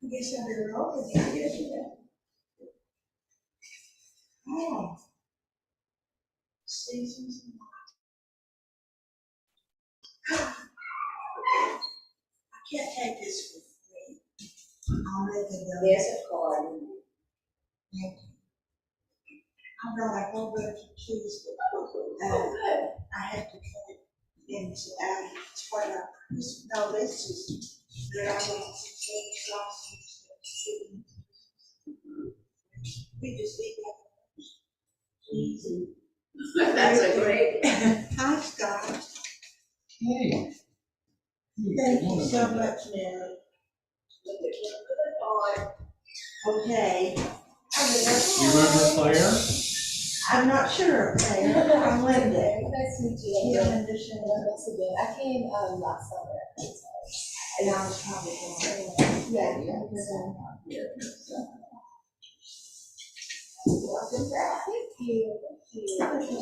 I guess I better roll it. I guess you know. Oh. Seasons. I can't take this with me. I'll make it. There's a card. Thank you. I brought a whole bunch of cheese, but I had to cut it into it's part of this. No, this is that I want some sausage. We just eat that cheese and. That's a great. Hi, Scott. Hey. Thank you so much, Mary. Okay. You remember Claire? I'm not sure, Claire. I'm Linda. Nice to meet you. Yeah, Linda Schindler. Once again, I came last summer. And I was probably going. Yeah. Welcome back. Thank you. Thank you.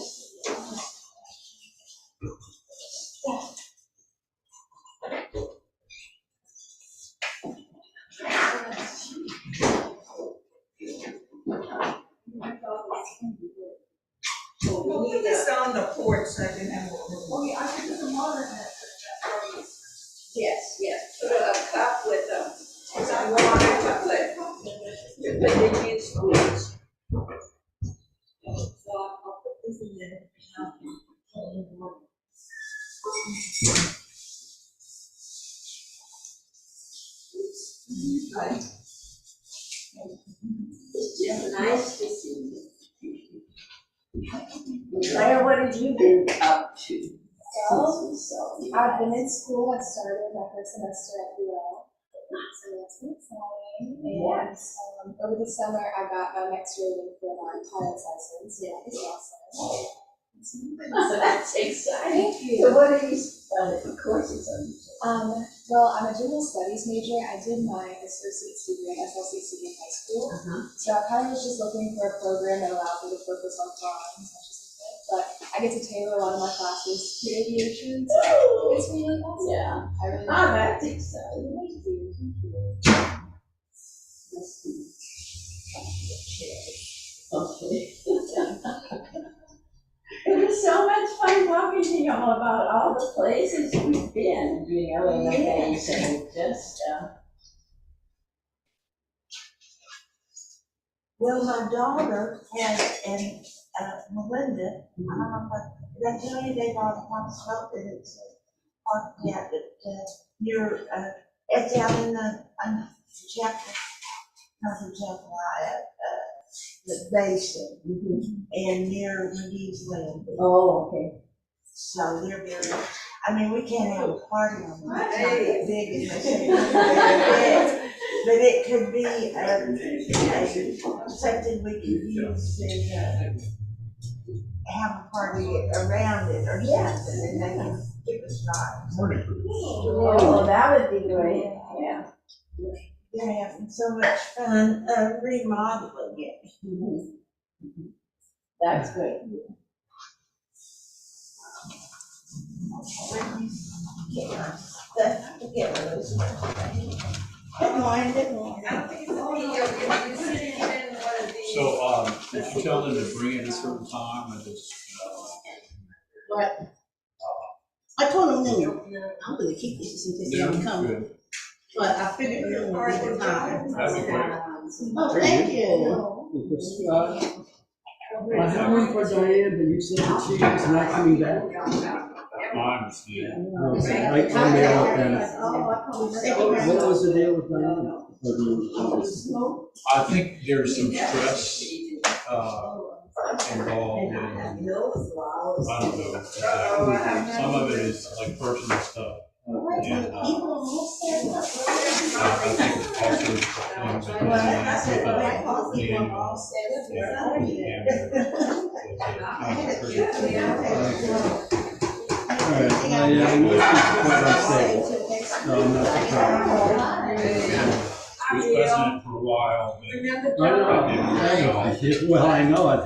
Well, put this on the porch so I can have it. Oh, yeah, I can put some water in it. Yes, yes, put a cup with some water to put the kids' foods. So I'll put this in there. It's just nice to see you. Claire, what have you been up to? So, I've been in school. I started my first semester at UL. So that's been exciting. And over the summer, I got my next rating for my pilot's license. Yeah, it's awesome. So that's exciting. Thank you. So what are you studying? Courses are you taking? Well, I'm a general studies major. I did my associate's degree in SLCC in high school. So I kind of was just looking for a program that allowed me to focus on flying as much as I could. But I get to tailor a lot of my classes to aviation, so it's really awesome. Yeah. I really Oh, that's exciting. Thank you. Okay. It was so much fun talking to you all about all the places we've been, you know, in the days and just, Well, my daughter has, and Melinda, I don't know if did I tell you they bought a house up and it's a park, yeah, that, near, it's out in the, chapter, not the chapter, the basin, and near McGee's Landing. Oh, okay. So they're very, I mean, we can't have a party on them, it's not that big, and they say it's very big. But it could be, something we could use to, have a party around it or something, and they can give us rides. Oh, that would be great, yeah. They're having so much fun, remodeling it. That's great. Good morning, good morning. So, did you tell them to bring it at a certain time and just, What? I told them, no, I'm gonna keep this in case they don't come, good. but I figured it would be the time. That'd be great. Oh, thank you. I have one for Diane, but you said that she is not coming back. I understand. Okay, I told me all that. Oh, I probably. What was the deal with Diane? Or I think there's some stress, involved in, I don't know, some of it is like personal stuff. And, I think also things All right, my emotions are quite unstable. No, I'm not surprised. was president for a while. Well, I know it.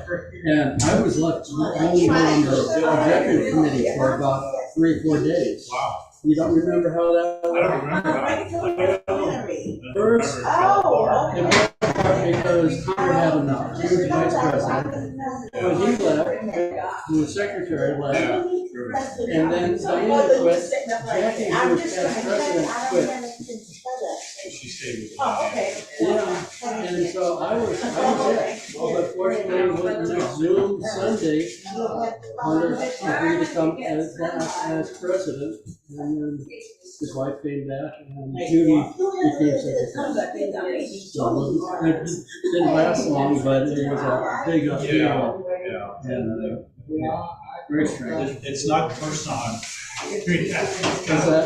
And I was left only on the executive committee for about 3 or 4 days. Wow. You don't remember how that I went? don't remember that. first, Oh, in okay. part because Hunter had enough. He was vice president. When he left, the secretary left, Yeah, sure. and then Diana quit. Jackie, who was past president, quit. She stayed with Oh, me. okay. Yeah, and so I was it. But fortunately, with the next Zoom Sunday, Hunter agreed to come as president, and then his wife came back, and Judy became secretary. So it didn't last long, but it was a big upheaval, Yeah. and very strange. It's not the first time. We've had these Is kinds of- that?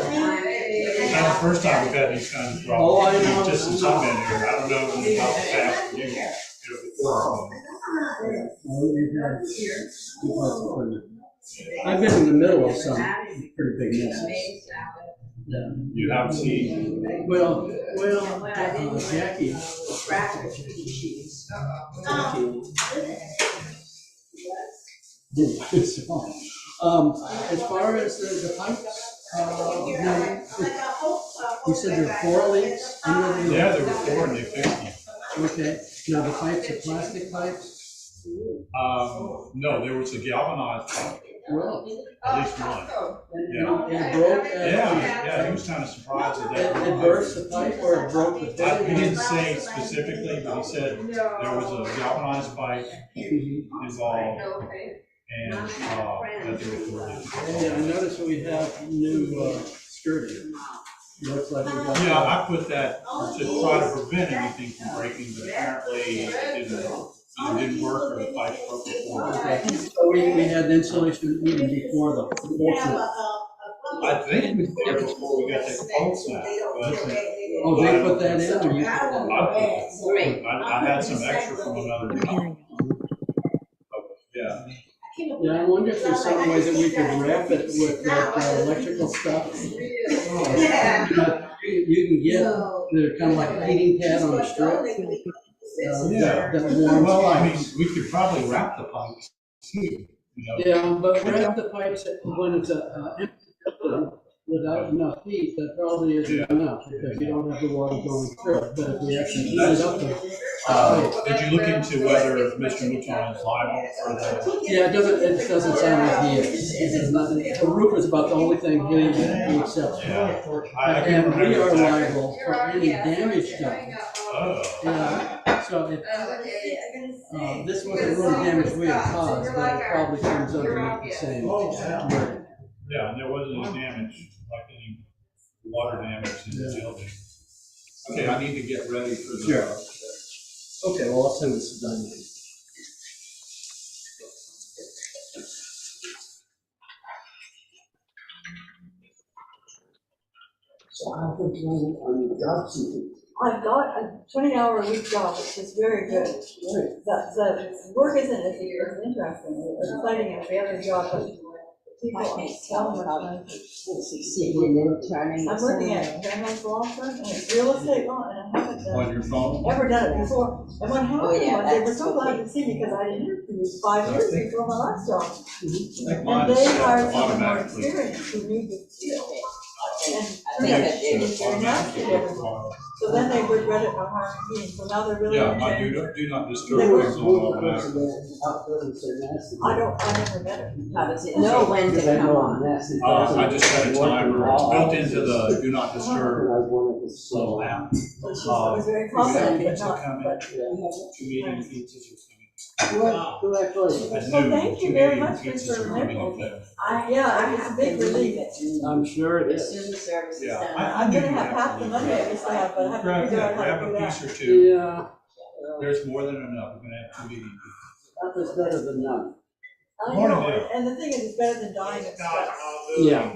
Not the first time we've had these kinds of Oh, I problems. know. Just since I've been here, I don't know about the past few years, before. I've been in the middle of some pretty big messes. Yeah. You have seen, Well, Jackie. So, as far as the pipes, now, you said there are 4 leaks under the. yeah, there were 4 and they fixed them. Okay, now the pipes are plastic pipes? No, there was a galvanized pipe, Well, at least one. Yeah. it broke. Yeah, he was kind of surprised at that. It burst the pipe or it broke the He fitting? didn't say specifically, but he said there was a galvanized pipe involved and, that there were 4 leaks. Yeah, I noticed we have new skirting. Looks like we got. Yeah, I put that to try to prevent anything from breaking, but apparently it didn't work or the pipe broke before. Okay, so we had insulation even before the bolts. I think it was there before we got the cold snap, but. Oh, they put that in, or you put that in? I had some extra from another job. Yeah. Yeah, I wonder if there's some way that we could wrap it with that electrical stuff. But you can get, they're kind of like a heating pad on a strip. Yeah. That warms Well, I mean, pipes. we could probably wrap the pipes too, you know. Yeah, but wrap the pipes when it's a empty system without enough heat, that probably isn't enough, because you don't have the water going through it. But if we actually heat it up. Did you look into whether Mr. Mouton is liable for the? Yeah, it doesn't sound like he is. It's nothing. The roof is about the only thing he accepts. Yeah. I can And we remember are exactly. liable for any damage done. Oh, Yeah, so if, this wasn't really damage we had caused, but it probably comes underneath the same. yeah, and there wasn't any damage, like any water damage in the building. Okay, I need to get ready for the. Sure. Okay, well, I'll send this to Diane. So I've been doing on the job seeking. I've got a 20-hour-a-week job, which is very good. The work isn't as interesting, it's exciting, and the other job, but people are so much money. I'm working at Fairhouse Law Firm, and it's real estate law, and I haven't On your phone? ever done it before. And what happened was, they were so glad to see me, because I interviewed 5 years before my last job. Like mine And is they set hired someone more automatically. experienced who knew the field. And Yeah, turned out it's they didn't set announce it automatically. everywhere. So then they regretted not hiring me, so now they're really. Yeah, my entertaining. do not They disturb were- is on automatic. I never met her. How does it know when to come on? I just set a timer, it's built into the do not disturb little app. I was very We have confident, but pizza not, coming, but. 2 medium pizzas are Well, coming. At well, noon, thank 2 you very medium much, pizzas are Mr. coming Nichols. in. Yeah, it's a big relief. I'm sure it is. Student services Yeah, done. I I'm knew gonna you have had half to the leave. money I used to have, but I haven't Grab figured out how grab to a do that. piece or 2, Yeah, there's more than enough, we're gonna have 2 medium pizzas. that was better than none. I Morning, know, Dale. and the thing is, it's better than dying of stress. Yeah.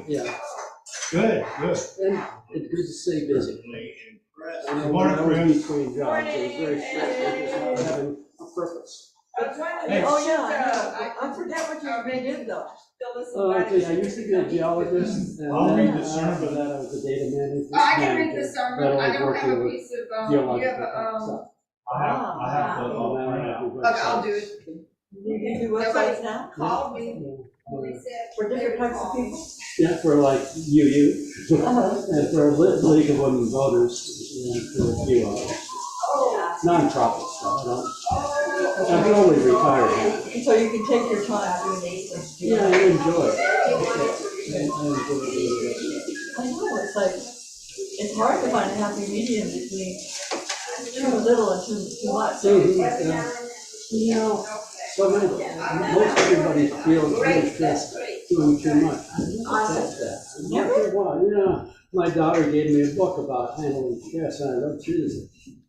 Good, good. And it's good to stay busy. I know Good when morning, I was Chris. between jobs, it was very stressful, just not having a purpose. Hey. Oh, yeah, I know. I forget what you did though. Okay, I used to be a geologist, and I'll read then the sermon. after that, I was a data management. I can read the manager, sermon, but I don't working have a with piece of, geological you have a, stuff. I have the, And then I print have out. to okay, I'll do it. You can do websites now? Call me. For different types of people? Yeah, for like UU, Uh-huh. and for League of Women Voters, and for a few others. Non-profit stuff, I'm only retired now. So you can take your time doing these things. Yeah, I enjoy it. I enjoy doing it. I know, it's like, it's hard to find a happy medium between too little and too much. You know, so many, most everybody feels really stressed doing too much. I never felt that. After a while, you know, my daughter gave me a book about handling stress, and I wrote through this.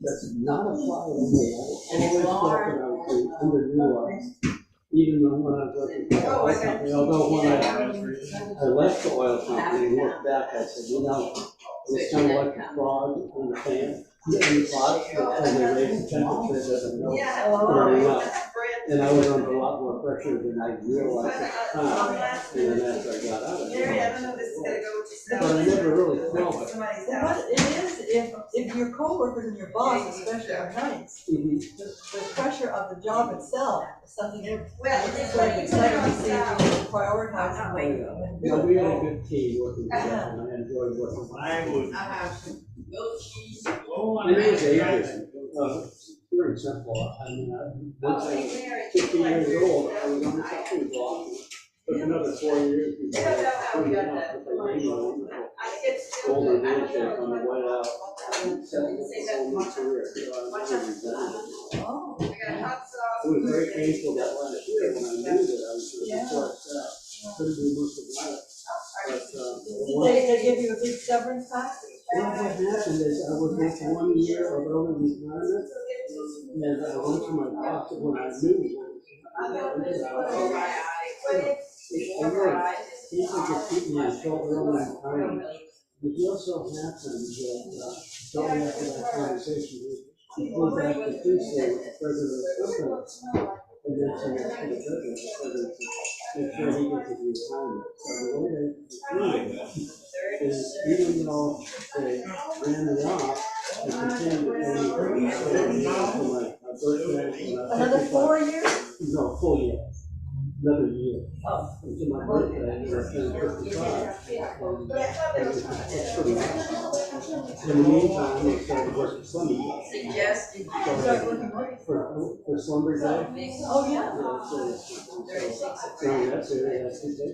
That's not apply to me. I always felt that I was being underutilized. Even though when I was working for the oil company, although when I left the oil company and looked back, I said, you know, it's kind of like a frog in the fan. In the pot, and they raised the temperature, doesn't know burning up. And I was under a lot more pressure than I realized at the time. And then after I got out of it, but I never really felt it. Well, what it is, if your coworkers and your boss especially are nice, the pressure of the job itself is something that's sort of exciting to see you prioritize. Yeah, we had a good team working together, and I enjoyed working with them. And it was ages, very simple. I mean, once I was 50 years old, I was on the shopping block. Took another 4 years before I was enough with a radio, golden handshake on the way out. It was career, so I was really resentful. Oh. It was very painful that last year when I knew that I was going to report out. Couldn't do much about it. But, They give you a big severance package? what happened is I was with 1 year of early retirement, and I went to my doctor when I knew he could just keep me until early retirement. It just so happened that shortly after that conversation, he flew back to Tuesday with the president of the company, and then to the president to make sure he gets his retirement. So the way they is even though they ran it off, they continued to pay me for my birthday. Another 4 years? No, full year, another year. Oh. Until my birthday, and I turned 55. It's pretty nice. In the meantime, I started working Slumber for Slumber Day. Oh, yeah. So that's it, that's it.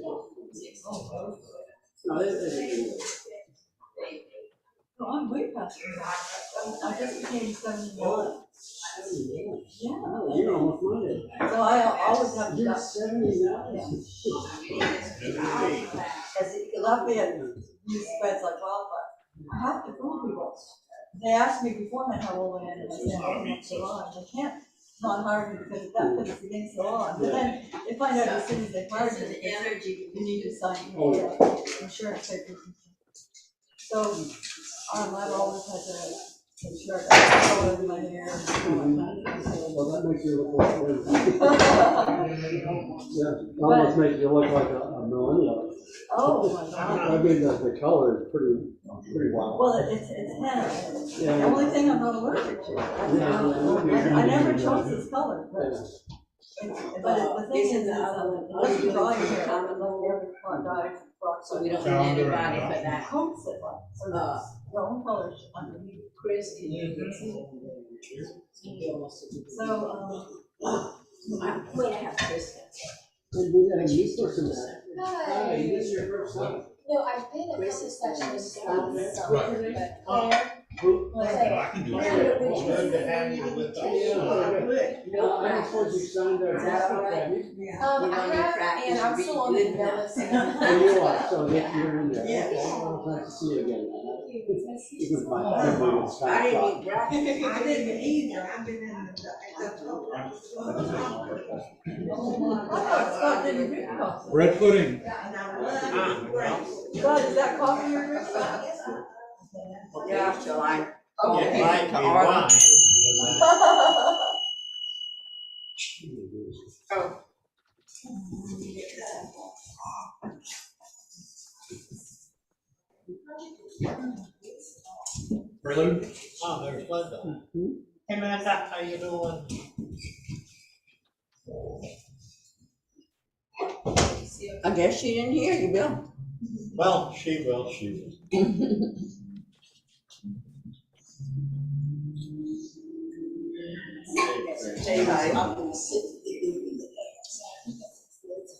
No, Oh, I'm way past that. I just became 71. Yeah. You're almost my age. So I always have You're to. 79. As Lafayette use spreads like wildfire. I have to fool people. They asked me beforehand how old I am, and I said, oh, I'm not so long. They can't not hire me because of that, because it's against the law. But then they find out as soon as they hire you, because you need to sign insurance papers. So, I've always had to ensure that color in my hair. Well, that makes you look like yeah, almost makes you look like a millennial. Oh, my God. I mean, the color is pretty wild. Well, it's henna. Yeah. The only thing I'm not allergic to. I never chose this color, but the thing is, it doesn't dry your hair. I love every part dyes. So we don't need anybody for that. Coats it like, so your own colors underneath. Chris, can you? So, Wait, I have Chris. Did we have a new person there? Hi. This is your first time? No, I've been at this session last summer, but I can do it. It's good to have you with us. I don't suppose you signed our contract, have you? I have, and I'm still on the list. Oh, you are, so you're in there. Yeah. Okay, well, nice to see you again. You can find everyone that's I got didn't eat I didn't either, I've been in the. Scott didn't drink coffee. Red pudding. Scott, is that coffee you're drinking? Yeah, July. Oh, Okay. okay. To Arlen. Oh. Really? Oh, there's Linda. Hey, Amanda, how you doing? I guess she didn't hear you, Bill. Well, she will. It's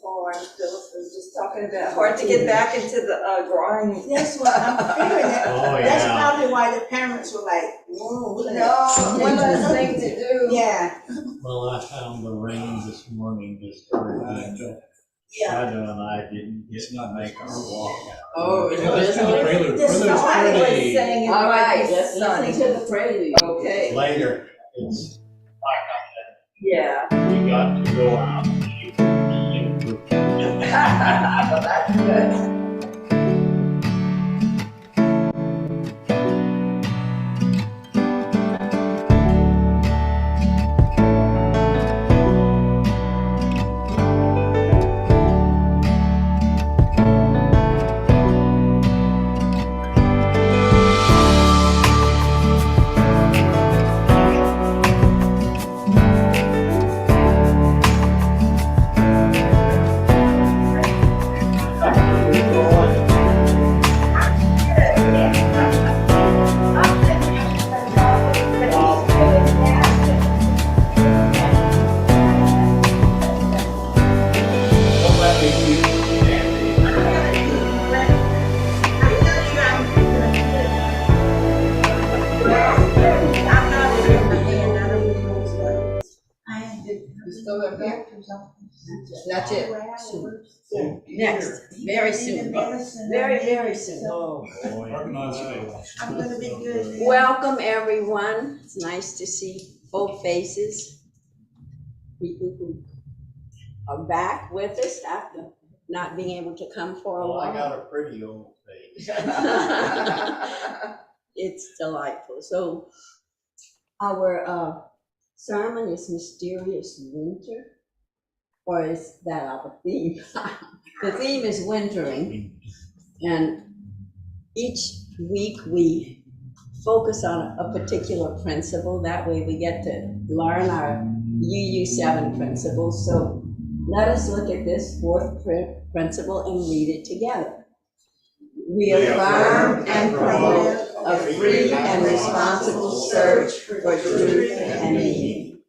hard, Phyllis was just talking about, hard to get back into the grind. That's what I'm figuring that, Oh, that's yeah. probably why the parents were like, whoa. No, one less thing to do. Yeah, Well, I found the rain this morning just started. Shadow and I didn't get to make our walk out. Oh, Yeah, that's kind of prelude. This Prelude's Somebody was pretty. saying it All might right, be let's sunny. listen to the prelude. Okay, Later, it's yeah. we got to go out and shoot. Well, that's good. That's it. Next, very soon. Very soon. Oh. Organized fail. I'm gonna be good. Welcome, everyone. It's nice to see full faces. People who are back with us after not being able to come for a Well, I while. got a pretty old face. It's delightful. So our sermon is Mysterious Winter, or is that our theme? The theme is wintering, and each week we focus on a particular principle. That way we get to learn our UU7 principles. So let us look at this fourth principle and read it together. We affirm and promote a free and responsible search for truth and meaning.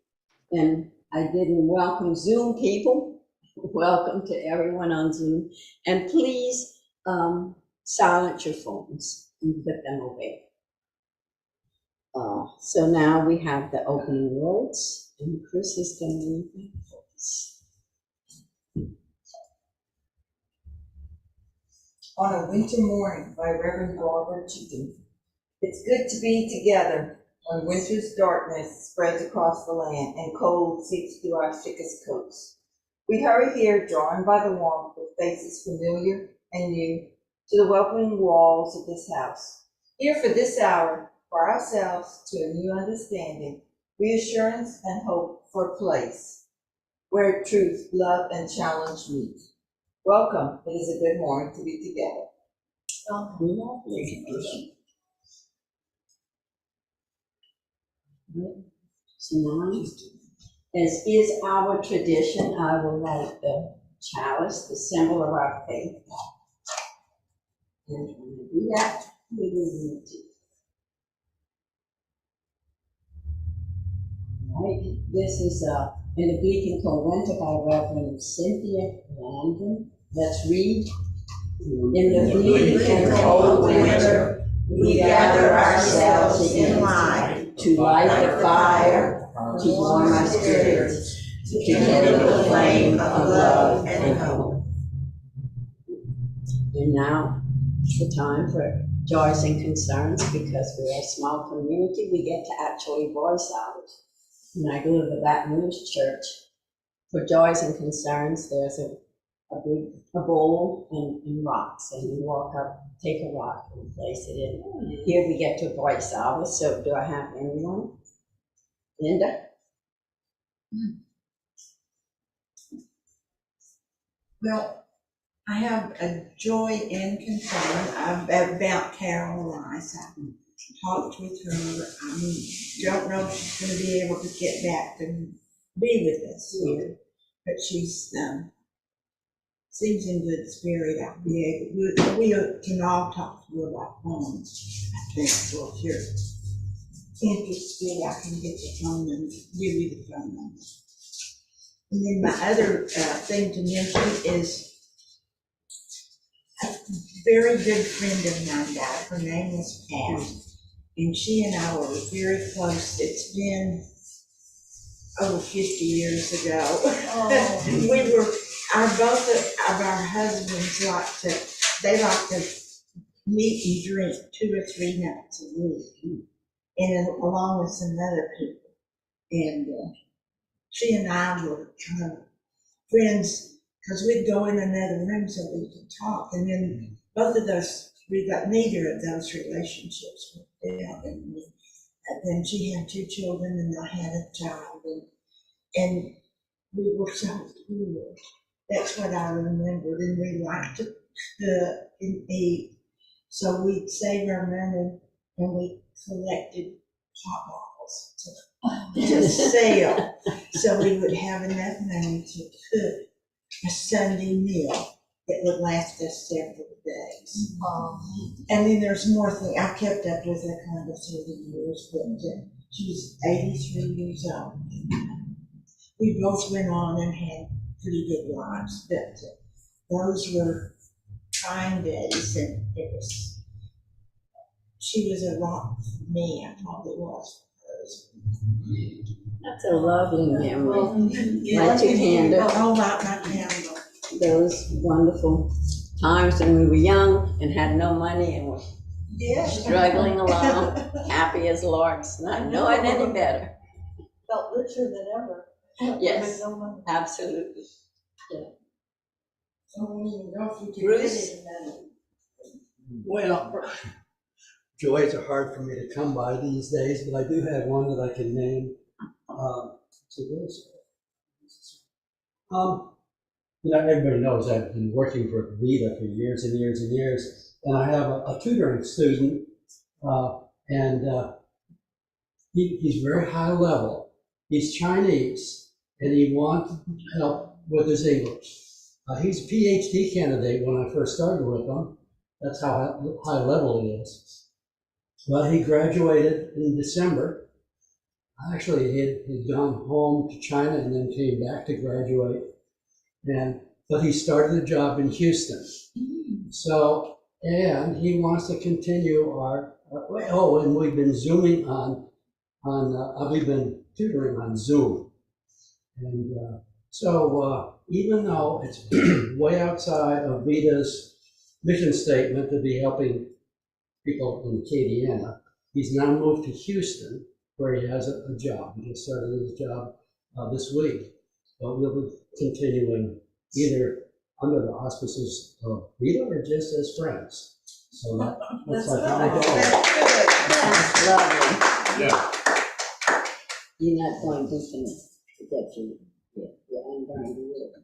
And I didn't welcome Zoom people. Welcome to everyone on Zoom. And please silence your phones and put them away. So now we have the opening words, and Chris is going to read them for us. On a Winter Morning by Reverend Barbara Cheatham. It's good to be together when winter's darkness spreads across the land and cold seeps through our thickest coats. We hurry here, drawn by the warmth with faces familiar and new, to the welcoming walls of this house. Here for this hour, for ourselves, to a new understanding, reassurance and hope for a place where truth, love, and challenge meet. Welcome. It is a good morning to be together. So now, as is our tradition, I will light the chalice, the symbol of our faith. And when I do that, we will read it. Right, this is in the Beacon Convent by Reverend Cynthia Landon. Let's read. In the bleak and cold winter, we gather ourselves in line to light the fire, to warm our spirits, to kindle the flame of love and hope. And now it's the time for joys and concerns, because we're a small community, we get to actually voice out. When I go to the Baton Rouge church, for joys and concerns, there's a bowl and rocks, and you walk up, take a rock and place it in. Here we get to voice ours. So do I have anyone? Linda? Well, I have a joy and concern about Caroline. I talked with her. I don't know if she's going to be able to get back to be with us here, but she's seems in good spirit. I'll be able, we can all talk to you about phones. I think, so if you're interested, I can get the phone and give you the phone number. And then my other thing to mention is a very good friend of mine died. Her name was Pat, and she and I were very close. It's been over 50 years ago. Oh. We were, both of our husbands they like to meet and drink 2 or 3 nights a week, and along with some other people. And she and I were kind of friends, because we'd go in another room so we could talk. And then both of us, we got neither of those relationships worked out. And then she had 2 children, and I had a child, and we were so cool. That's what I remembered. And we liked to cook and eat, so we'd save our money, and we collected hot bottles to sell, so we would have enough money to cook a Sunday meal that would last us several days. And then there's more things. I kept up with her kind of through the years, but she's 83 years old. We both went on and had pretty good lives, but those were trying days, and she was a rock for me. I probably was for hers. That's a lovely memory. Yeah, Light your candle. Oh, light my candle. Those wonderful times when we were young and had no money and were Yeah. struggling along, happy as larks, not knowing any better. Felt richer than ever. Yes. With no money. Absolutely. Bruce? Well, joys are hard for me to come by these days, but I do have one that I can name. Everybody knows I've been working for Vita for years and years and years, and I have a tutoring student, and he's very high level. He's Chinese, and he wants help with his English. He's a PhD candidate when I first started with him. That's how high level he is. Well, he graduated in December. Actually, he'd gone home to China and then came back to graduate. But he started a job in Houston. So, and he wants to continue and we've been Zooming we've been tutoring on Zoom. And so even though it's way outside of Vita's mission statement to be helping people in Acadiana, he's now moved to Houston, where he has a job. He just started his job this week. But we'll be continuing either under the auspices of Vita or just as friends. So that's like my goal. That's lovely. Yeah. You're not going to finish that you, I'm going to work.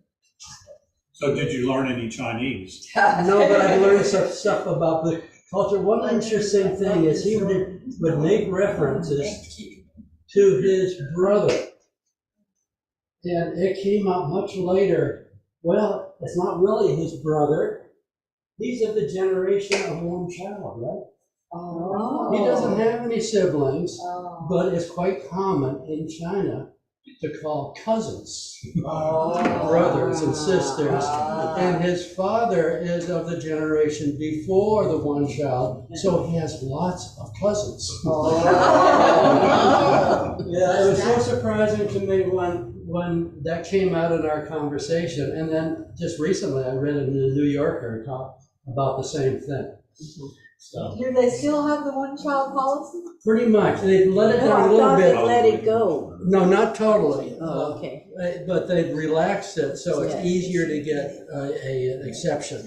So did you learn any Chinese? No, but I learned some stuff about the culture. One interesting thing is he would make references to his brother. And it came out much later, well, it's not really his brother. He's of the generation of one child, right? Oh. He doesn't have any siblings, but it's quite common in China to call cousins brothers and sisters. And his father is of the generation before the one child, so he has lots of cousins. Yeah, it was so surprising to me when that came out in our conversation. And then just recently I read in the New Yorker talk about the same thing. So, Do they still have the one-child policy? pretty much, they let it down a little bit. Let it go. No, not totally. Oh, okay. But they've relaxed it, so it's Yeah. easier to get an exception.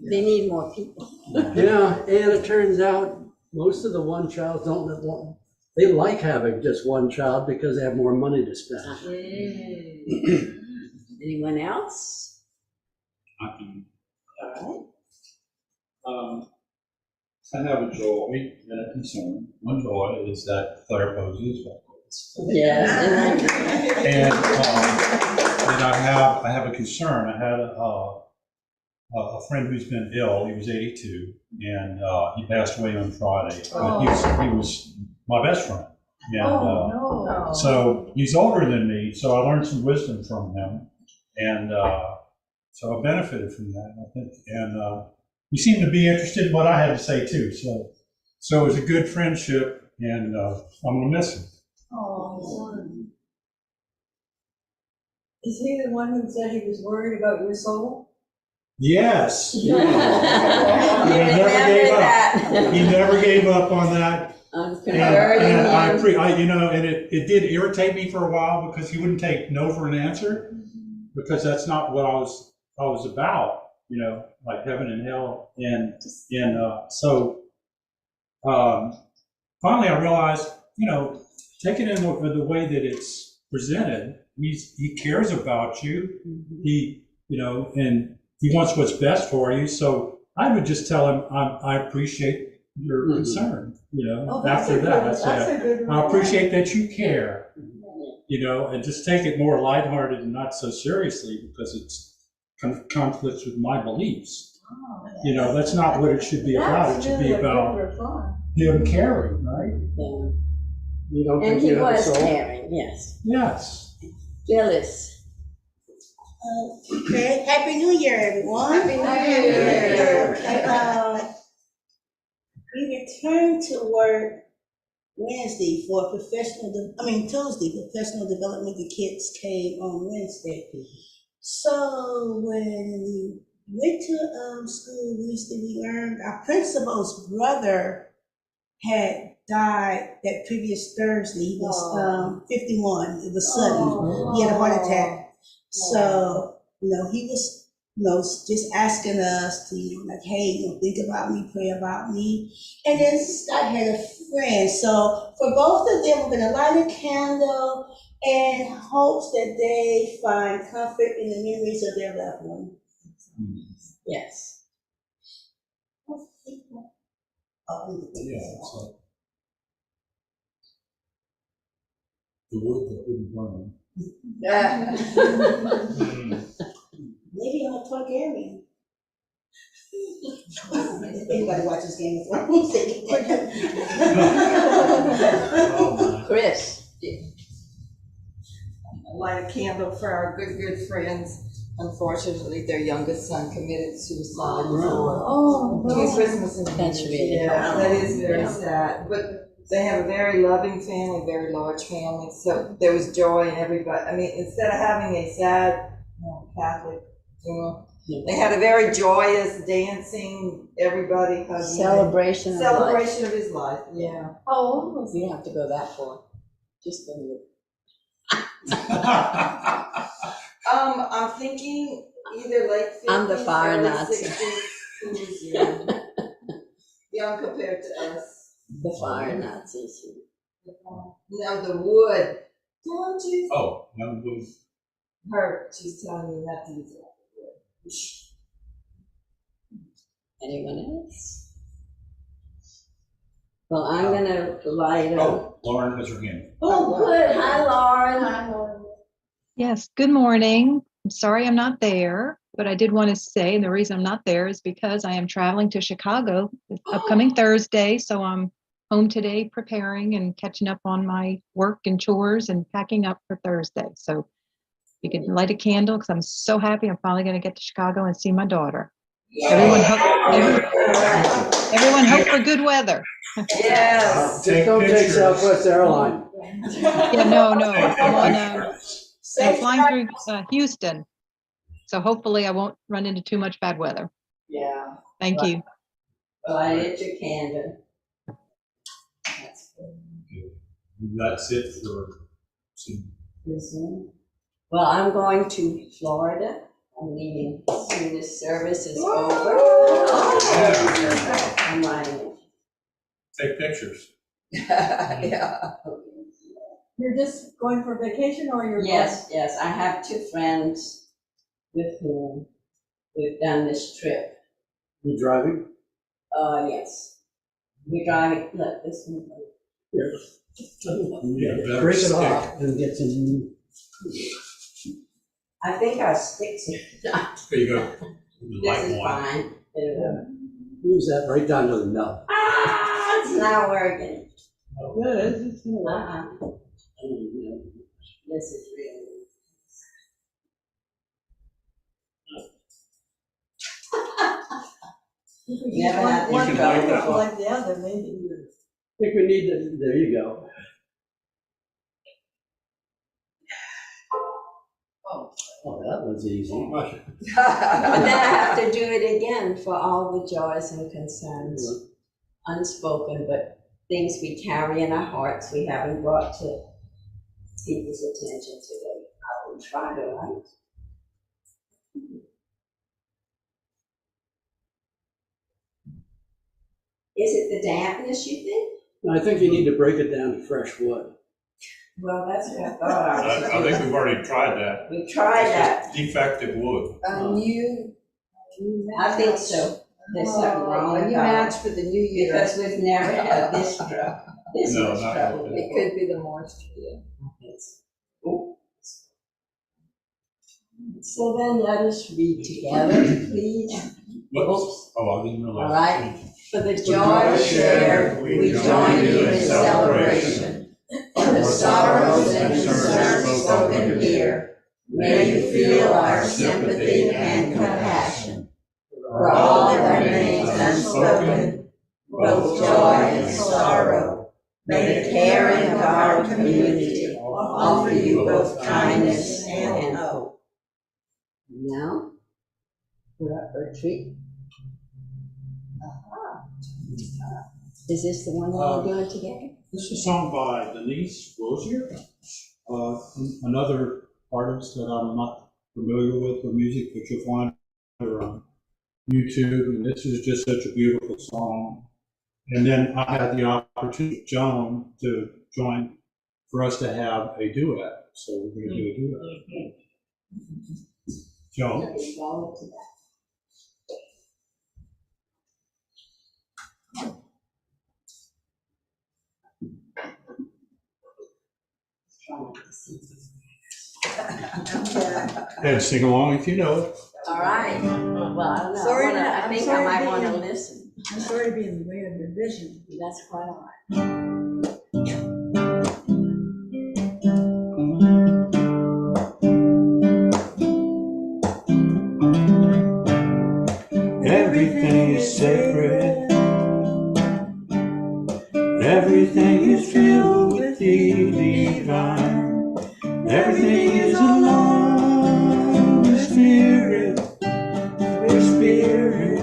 They need more people. Yeah, and it turns out most of the one child they like having just one child because they have more money to spend. Anyone else? I can. All right. I have a joy and a concern. One joy is that Claire Posey is back with us. Yes. And I have a concern. I had a friend who's been ill. He was 82, and he passed away on Friday. But he was my best friend. And no. so he's older than me, so I learned some wisdom from him. And so I benefited from that, I think. And he seemed to be interested in what I had to say, too. So it was a good friendship, and I'm going to miss him. Oh. Is he the one who said he was worried about your soul? Yes. You He never gave up. He never gave up on that. I'm And converting him. you know, and it did irritate me for a while because he wouldn't take no for an answer, because that's not what I was about, you know, like heaven and hell. And so finally I realized, you know, take it in the way that it's presented. He cares about you. He, you know, and he wants what's best for you. So I would just tell him, I appreciate your concern, you know. After that, I said, I appreciate that you care, you know, and just take it more lighthearted and not so seriously, because it's conflicts with my beliefs. You know, that's not what it should be about. It should be about him caring, right? You don't And think he you have a was soul? caring, yes. Yes. Phyllis. Okay, Happy New Year, everyone. Happy New Year. Okay, we returned to work Wednesday for Tuesday, professional development. The kids came on Wednesday. So when we went to school Wednesday, we learned our principal's brother had died that previous Thursday. He was 51. It was sudden. He had a heart attack. So, you know, he was, you know, just asking us to, you know, like, hey, you know, think about me, pray about me. And then I had a friend. So for both of them, we're going to light a candle in hopes that they find comfort in the memories of their loved one. Yes. The wood that wouldn't burn. Maybe I'm a Targaryen. If anybody watches Game of Thrones, they can. Chris. Light a candle for our good friends. Unfortunately, their youngest son committed suicide between Christmas and New That's Year's. really Yeah, that is very sad. But they have a very loving family, very large family. So there was joy in everybody. I mean, instead of having a sad Catholic funeral, they had a very joyous, dancing, everybody hugging. Celebration of life. Celebration of his life. Yeah. Oh, you don't have to go that far. Just a little. I'm thinking either late 50s I'm the fire early Nazi. 60s. Who is young? Young compared to us. The fire Nazis. Now the wood. Don't you? Oh, young wood. She's telling me not to use it. Anyone else? Well, I'm gonna light up. Oh, Lauren has her hand. Oh, good. Hi, Lauren. Hi, Lauren. Yes, good morning. I'm sorry I'm not there, but I did want to say, and the reason I'm not there is because I am traveling to Chicago this upcoming Thursday. So I'm home today preparing and catching up on my work and chores and packing up for Thursday. So you can light a candle because I'm so happy I'm finally going to get to Chicago and see my daughter. Everyone hope for good weather. Yes. Just don't take Southwest Airline. Yeah, no. I'm flying through Houston. So hopefully I won't run into too much bad weather. Yeah. Thank you. Light your candle. That's good. That's it for some. Well, I'm going to Florida. I'm leaving as soon as service is over. I'm lighting. Take pictures. Yeah. You're just going for vacation or you're? Yes. I have two friends with whom we've done this trip. You driving? Yes. We're driving, look, this one. Yeah, Break it stick. off and get some. I think our sticks are not. There you go. This is fine. It'll- Use that right down to the nub. Ah, it's not working. Yeah, it's gonna work. Uh-uh. This is really. Never had One this one trouble goes before. like the other, maybe. I think we need the, there you go. Oh, that was easy. But then I have to do it again for all the joys and concerns, unspoken, but things we carry in our hearts we haven't brought to people's attention today. I will try to, right? Is it the dampness, you think? I think you need to break it down to fresh wood. Well, that's what I thought I was I think we've already tried that. We tried that. Defective wood. A new I think so. There's something wrong A with new our, match for the new year. because we've never had this trouble, this No, much not trouble like It before. could be the moisture, yeah. Ooh. So then let us read together, please. Whoops. Oh, I didn't All realize. right. For the joy shared, we join you in celebration. For the sorrows and concerns spoken here, may you feel our sympathy and compassion. For all that remains unspoken, both joy and sorrow, may the caring of our community offer you both kindness and hope. Now, put up for a treat. Is this the one that we're doing together? This is a song by Denise Rosier, another artist that I'm not familiar with her music, but you'll find her on YouTube, and this is just such a beautiful song. And then I had the opportunity, Joan, to join for us to have a duet, so we're going to do a duet. Joan? Looking forward to that. And sing along if you know it. All right. Well, I don't know. Sorry to- I I'm think I sorry to might be want to in- listen. I'm sorry to be in the way of your vision. That's quite all right. Everything is sacred. Everything is filled with the divine. Everything is alive with spirit, with spirit.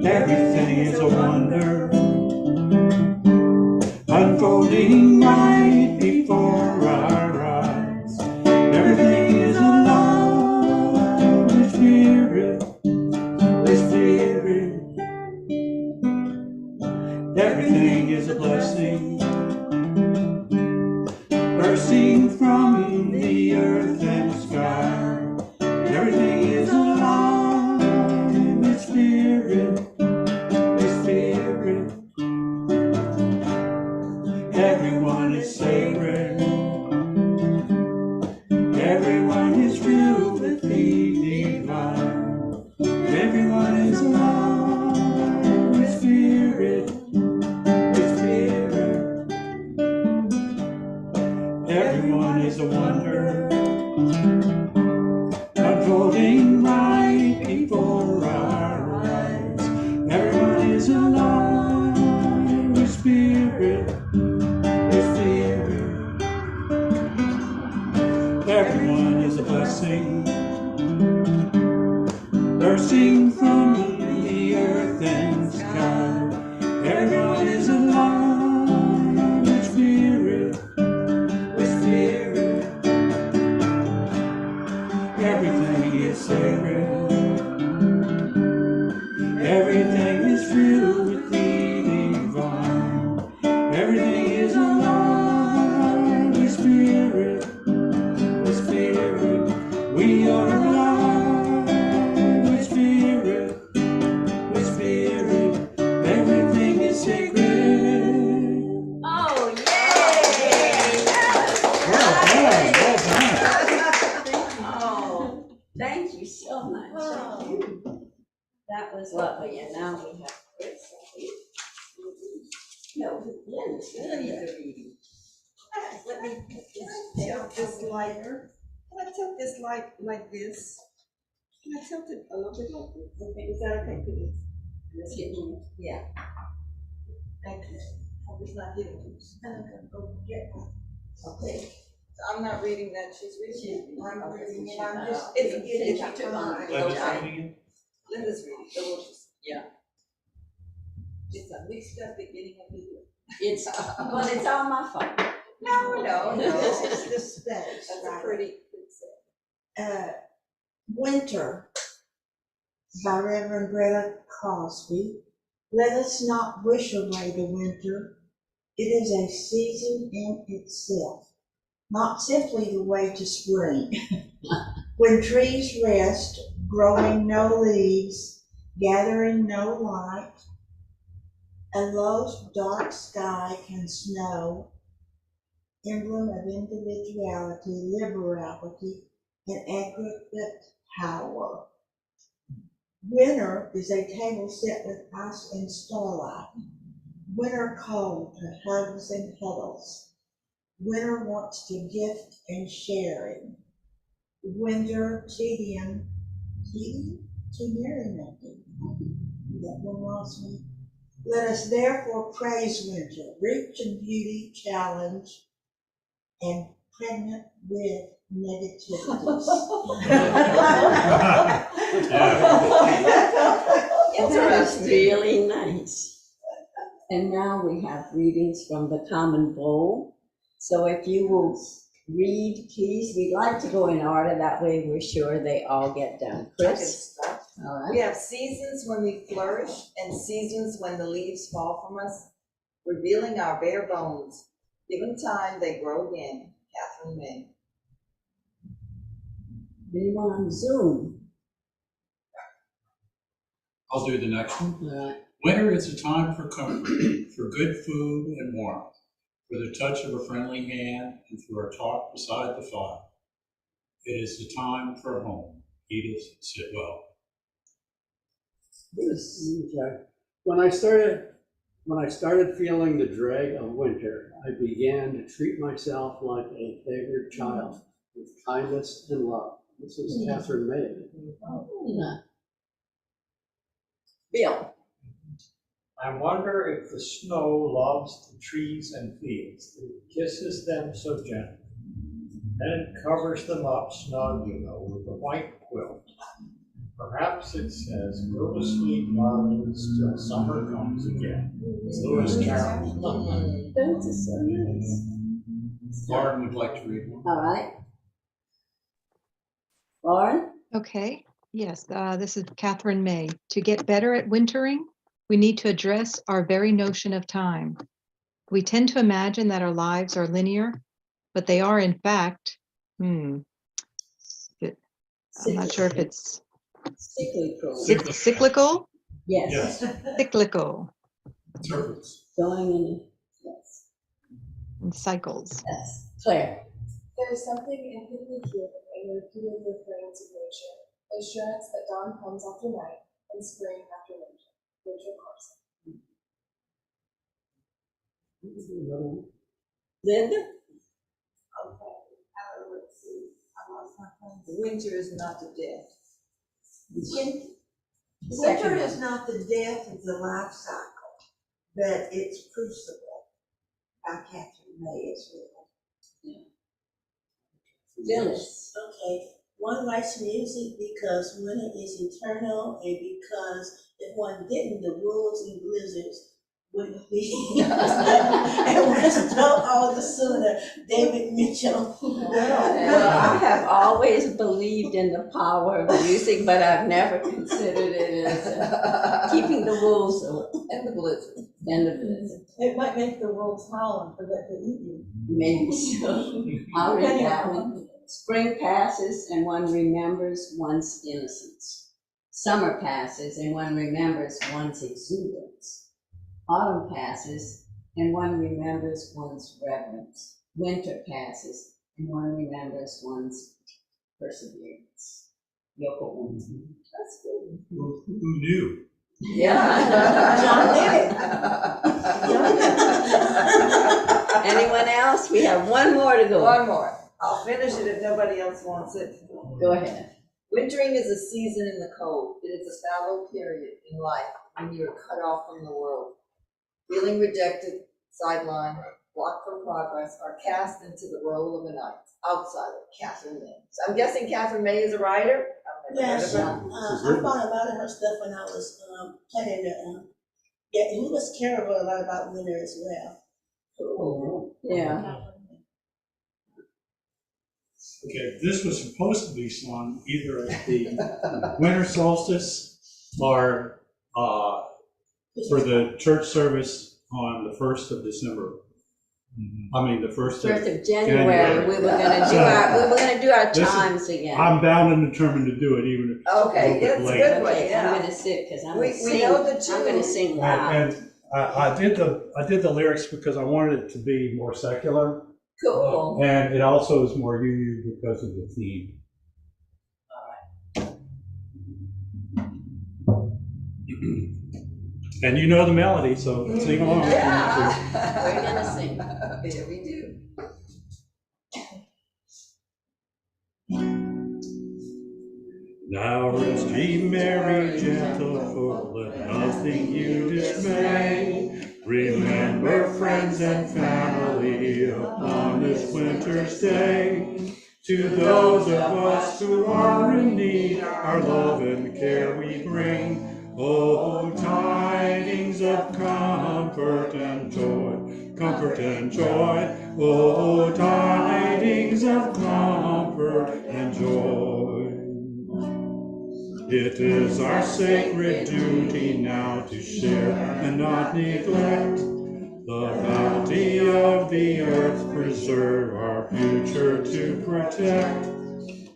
Everything is a wonder, unfolding right before our eyes. Everything is alive with spirit, with spirit. Everything is a blessing, bursting from the earth and sky. Everything is alive with spirit, with spirit. Everyone is sacred. Everyone is filled with the divine. Everyone is alive with spirit, with spirit. Everyone is a wonder, unfolding right before our eyes. Everyone is alive with spirit, with spirit. Everyone is a blessing, bursting from the earth and sky. Everyone is alive with spirit, with spirit. Everything is sacred. Everything is filled with the divine. Everything is alive with spirit, with spirit. We are alive with spirit, with spirit. Everything is sacred. was lovely, and now we have Chris. No, Lynn, Lynn is reading. Let me tilt this lighter. Can I tilt this light like this? Can I tilt it a little bit like this? Okay, is that okay for this? Let's get you. Yeah. Okay. Hope it's not hitting loose. I'm gonna go get one. Okay. So I'm not reading that, she's reading. I'm Okay. reading it, I'm just. It's a good, if you took mine. Linda's reading again? Linda's reading, so we'll just, yeah. It's a mixed up beginning of the year. It's, well, it's all my fault. No. This is the space, That's a right? pretty good set. Winter by Reverend Greta Crosby. Let us not wish away the winter. It is a season in itself, not simply the way to spring. When trees rest, growing no leaves, gathering no light, a low dark sky can snow, emblem of individuality, liberality, and aggregate power. Winter is a table set with ice and starlight. Winter cold to hugs and cuddles. Winter wants to gift and sharing. Winter tedium to merrymaking. That one lost me. Let us therefore praise winter, rich in beauty, challenge, and pregnant with negativities. That is really nice. And now we have readings from the Common Bowl. So if you will read, please, we'd like to go in order, that way we're sure they all get done. I can Chris? start. All We right. have seasons when we flourish and seasons when the leaves fall from us, revealing our bare bones. Given time, they grow again. Catherine May. Anyone on Zoom? I'll do the next one. All right. Winter is a time for comfort, for good food and warmth, for the touch of a friendly hand, and for a talk beside the fire. It is the time for home. Edith Sitwell. Bruce. Okay. When I started feeling the drag of winter, I began to treat myself like a favored child with kindness and love. This is Catherine May. Yeah. Bill? I wonder if the snow loves the trees and fields. It kisses them so gently. Then it covers them up snug, with a white quilt. Perhaps it says, go to sleep, darlings, till summer comes again. Lewis Carroll. Those are so nice. Lauren would like to read one. All right. Lauren? Okay, yes, this is Catherine May. To get better at wintering, we need to address our very notion of time. We tend to imagine that our lives are linear, but they are in fact, I'm not sure if it's cyclical, Yes. cyclical, Circles. Going in, yes. and cycles. Yes. Claire? There's something infinitely healing in repeated refrains of nature, assurance that dawn comes after night and spring after winter. Rachel Carson. Linda? Okay, let's see. I lost my place. Winter is not the death. Winter is not the death of the life cycle, but it's crucible by Catherine May as well. Phyllis? Okay, one likes music because winter is eternal and because if one didn't, the wolves and blizzards wouldn't be. And we're still all the sooner, David Mitchell. Well, I have always believed in the power of music, but I've never considered it as keeping the wolves And the blizzard. and the blizzard. It might make the wolves howl and forget to eat you. Maybe so. I'll read that one. Spring passes and one remembers one's innocence. Summer passes and one remembers one's exuberance. Autumn passes and one remembers one's reverence. Winter passes and one remembers one's perseverance. Yoko Ono. That's good. Who knew John did Anyone else? We have one more to go. One more. I'll finish it if nobody else wants it. Go ahead. Wintering is a season in the cold. It is a fallow period in life when you are cut off from the world. Feeling rejected, sidelined, blocked from progress, are cast into the role of an outsider, Catherine May. So I'm guessing Catherine May is a writer? I've never heard of her. I found a lot of her stuff when I was planning to, he was caring a lot about winter as well. Cool. Yeah. Okay, this was supposed to be sung either at the winter solstice or for the church service on the 1st of December. I mean, the 1st of January, we were gonna do our chimes again. I'm bound and determined to do it even if Okay, it's a it's little a bit late. good way, yeah. I'm gonna sit, because I'm We gonna sing, know the tune. I'm gonna sing loud. And I did the lyrics because I wanted it to be more secular. Cool. And it also is more UU because of the theme. And you know the melody, so sing along. Yeah. We're gonna sing. Yeah, we do. Now rest ye merry, gentle folk, let nothing you dismay. Remember friends and family upon this winter's day. To those of us who are in need, our love and care we bring. Oh, tidings of comfort and joy, comfort and joy. Oh, tidings of comfort and joy. It is our sacred duty now to share and not neglect the bounty of the earth, preserve our future to protect.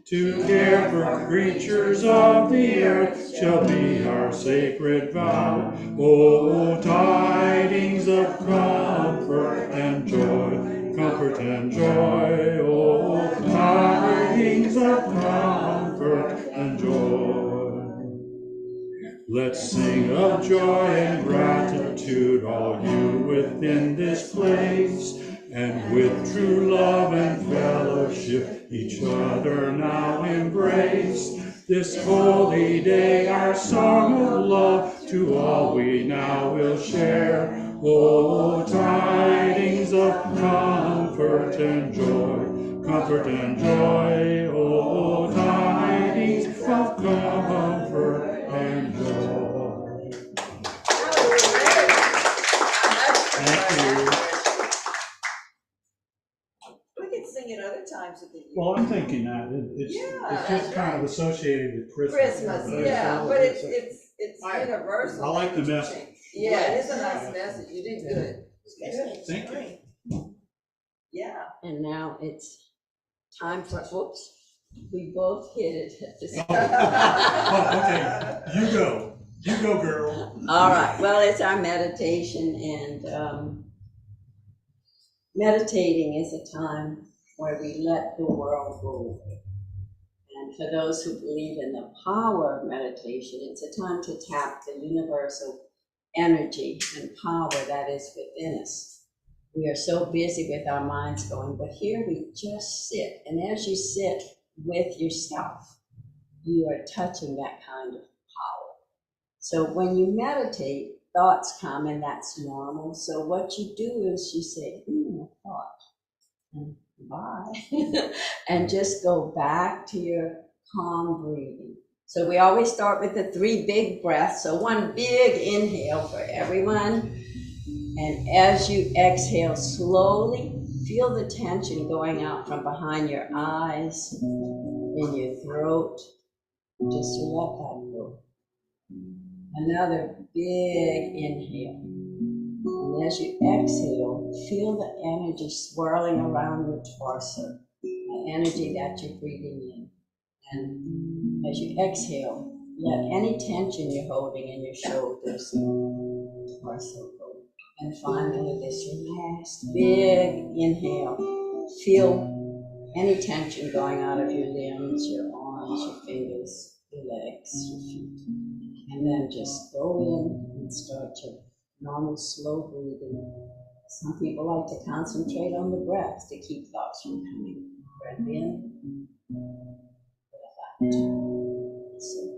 To care for creatures of the earth shall be our sacred vow. Oh, tidings of comfort and joy, comfort and joy. Oh, tidings of comfort and joy. Let's sing of joy and gratitude, all you within this place, and with true love and fellowship each other now embrace. This holy day our song of love to all we now will share. Oh, tidings of comfort and joy, comfort and joy. Oh, tidings of comfort and joy. Thank you. We can sing it other times of the year. Well, I'm thinking that it's just kind of associated with Christmas. Christmas, yeah, but it's universal. I like the message. Yeah, it is a nice message. You did good. Thank you. Yeah. And now it's time for, whoops, we both hit it at the same Oh, okay, you go, girl. All right, well, it's our meditation, and meditating is a time where we let the world go away. And for those who believe in the power of meditation, it's a time to tap the universal energy and power that is within us. We are so busy with our minds going, but here we just sit. And as you sit with yourself, you are touching that kind of power. So when you meditate, thoughts come, and that's normal. So what you do is you say, a thought, and bye. And just go back to your calm breathing. So we always start with the 3 big breaths. So one big inhale for everyone. And as you exhale slowly, feel the tension going out from behind your eyes, in your throat. Just let that go. Another big inhale. And as you exhale, feel the energy swirling around your torso, the energy that you're breathing in. And as you exhale, let any tension you're holding in your shoulders, torso go. And finally, this last big inhale. Feel any tension going out of your limbs, your arms, your fingers, your legs, your feet. and then just go in and start your normal slow breathing. Some people like to concentrate on the breath to keep thoughts from coming. Breath in, breath out. So,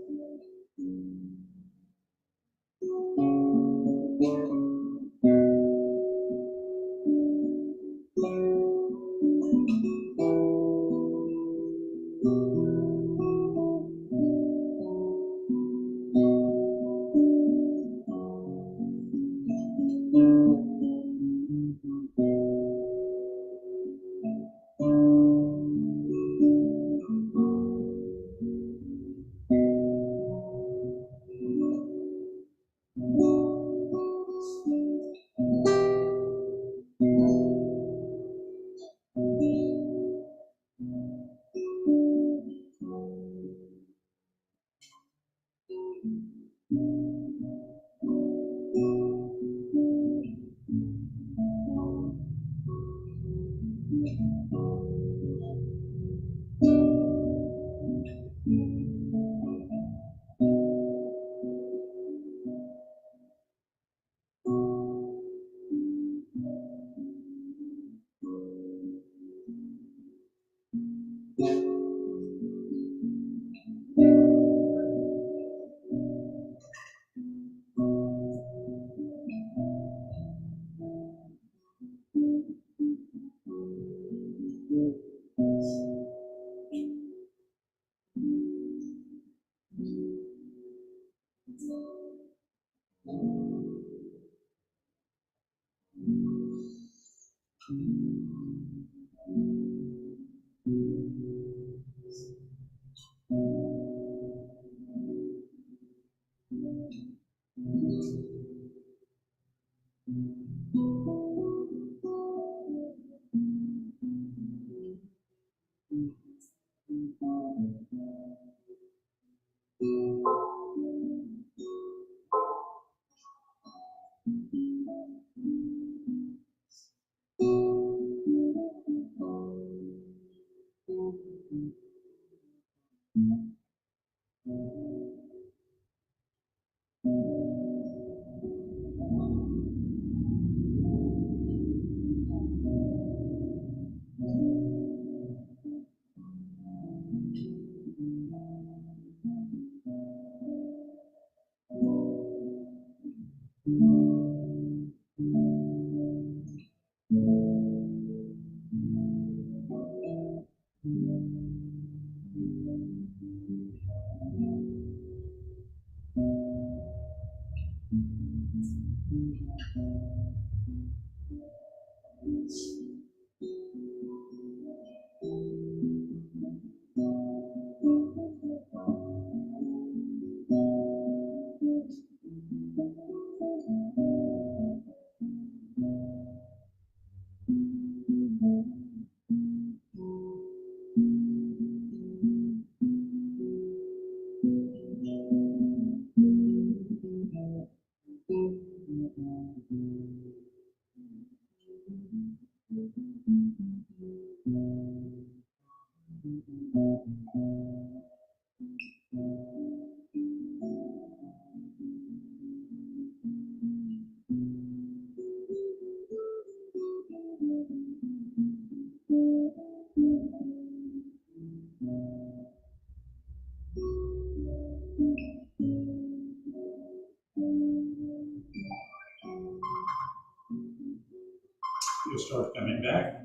You'll start coming back.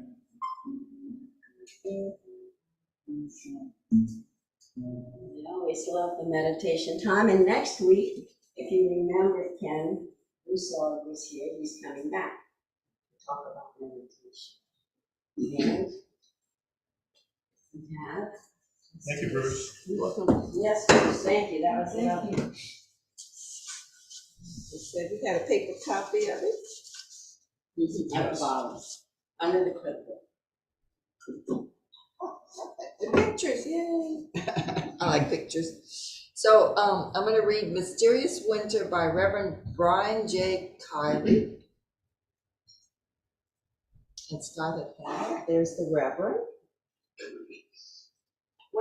I always love the meditation time. And next week, if you remember, Ken Russo was here. He's coming back to talk about meditation. And we have. Thank you, Bruce. You're welcome. Yes, Bruce, thank you. That was lovely. It said we got a paper copy of it. At the bottom, under the clipboard. The pictures, yay. I like pictures. So, I'm gonna read Mysterious Winter by Reverend Brian J. Kiley. It's got it. There's the Reverend.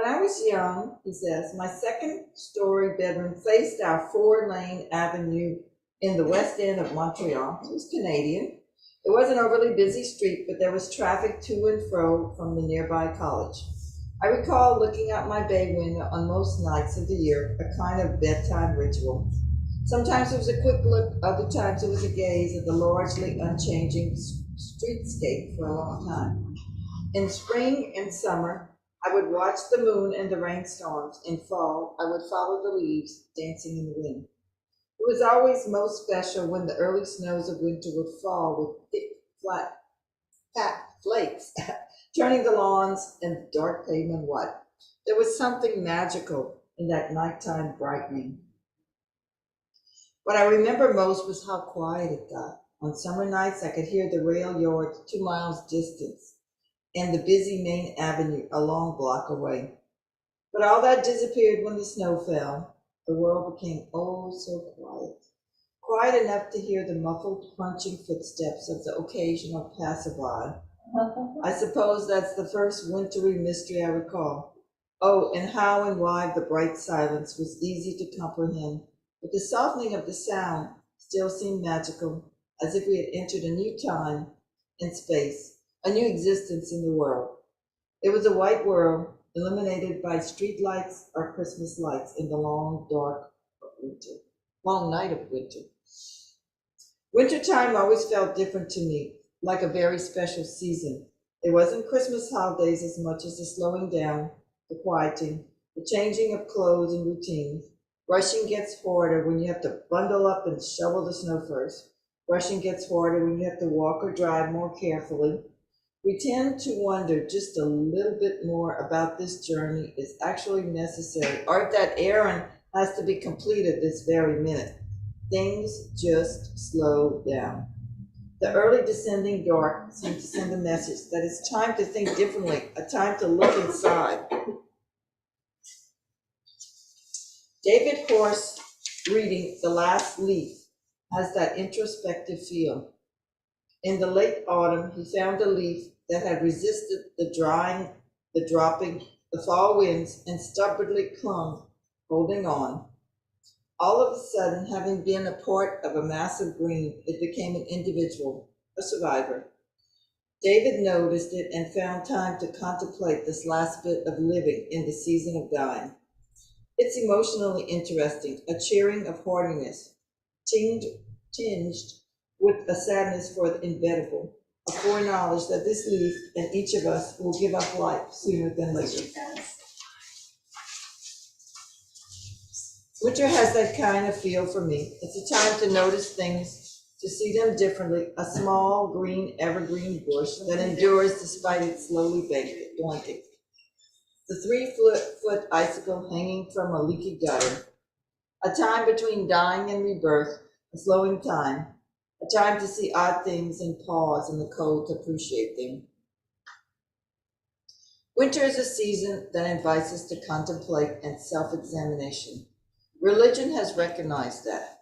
When I was young, he says, my second-story bedroom faced our 4-lane avenue in the west end of Montreal. It was Canadian. It wasn't an overly busy street, but there was traffic to and fro from the nearby college. I recall looking out my bay window on most nights of the year, a kind of bedtime ritual. Sometimes it was a quick look, other times it was a gaze at the largely unchanging streetscape for a long time. In spring and summer, I would watch the moon and the rainstorms. In fall, I would follow the leaves dancing in the wind. It was always most special when the early snows of winter would fall with thick, fat flakes, turning the lawns and dark pavement white. There was something magical in that nighttime brightening. What I remember most was how quiet it got. On summer nights, I could hear the rail yard 2 miles distance and the busy main avenue a long block away. But all that disappeared when the snow fell. The world became oh so quiet. Quiet enough to hear the muffled crunching footsteps of the occasional passerby. I suppose that's the first wintry mystery I recall. Oh, and how and why the bright silence was easy to comprehend, but the softening of the sound still seemed magical, as if we had entered a new time and space, a new existence in the world. It was a white world, illuminated by street lights or Christmas lights in the long night of winter. Wintertime always felt different to me, like a very special season. It wasn't Christmas holidays as much as the slowing down, the quieting, the changing of clothes and routines. Rushing gets harder when you have to bundle up and shovel the snow first. Rushing gets harder when you have to walk or drive more carefully. We tend to wonder just a little bit more about this journey is actually necessary, or if that errand has to be completed this very minute. Things just slow down. The early descending dark seems to send a message that it's time to think differently, a time to look inside. David Horst reading The Last Leaf has that introspective feel. In the late autumn, he found a leaf that had resisted the drying, the dropping, the fall winds, and stubbornly clung, holding on. All of a sudden, having been a part of a mass of green, it became an individual, a survivor. David noticed it and found time to contemplate this last bit of living in the season of dying. It's emotionally interesting, a cheering of hardiness, tinged with a sadness for the inevitable, a foreknowledge that this leaf and each of us will give up life sooner than later. Winter has that kind of feel for me. It's a time to notice things, to see them differently, a small green evergreen bush that endures despite its slowly blunting. The 3-foot icicle hanging from a leaky gutter, a time between dying and rebirth, a slowing time, a time to see odd things and pause in the cold to appreciate them. Winter is a season that invites us to contemplate and self-examination. Religion has recognized that.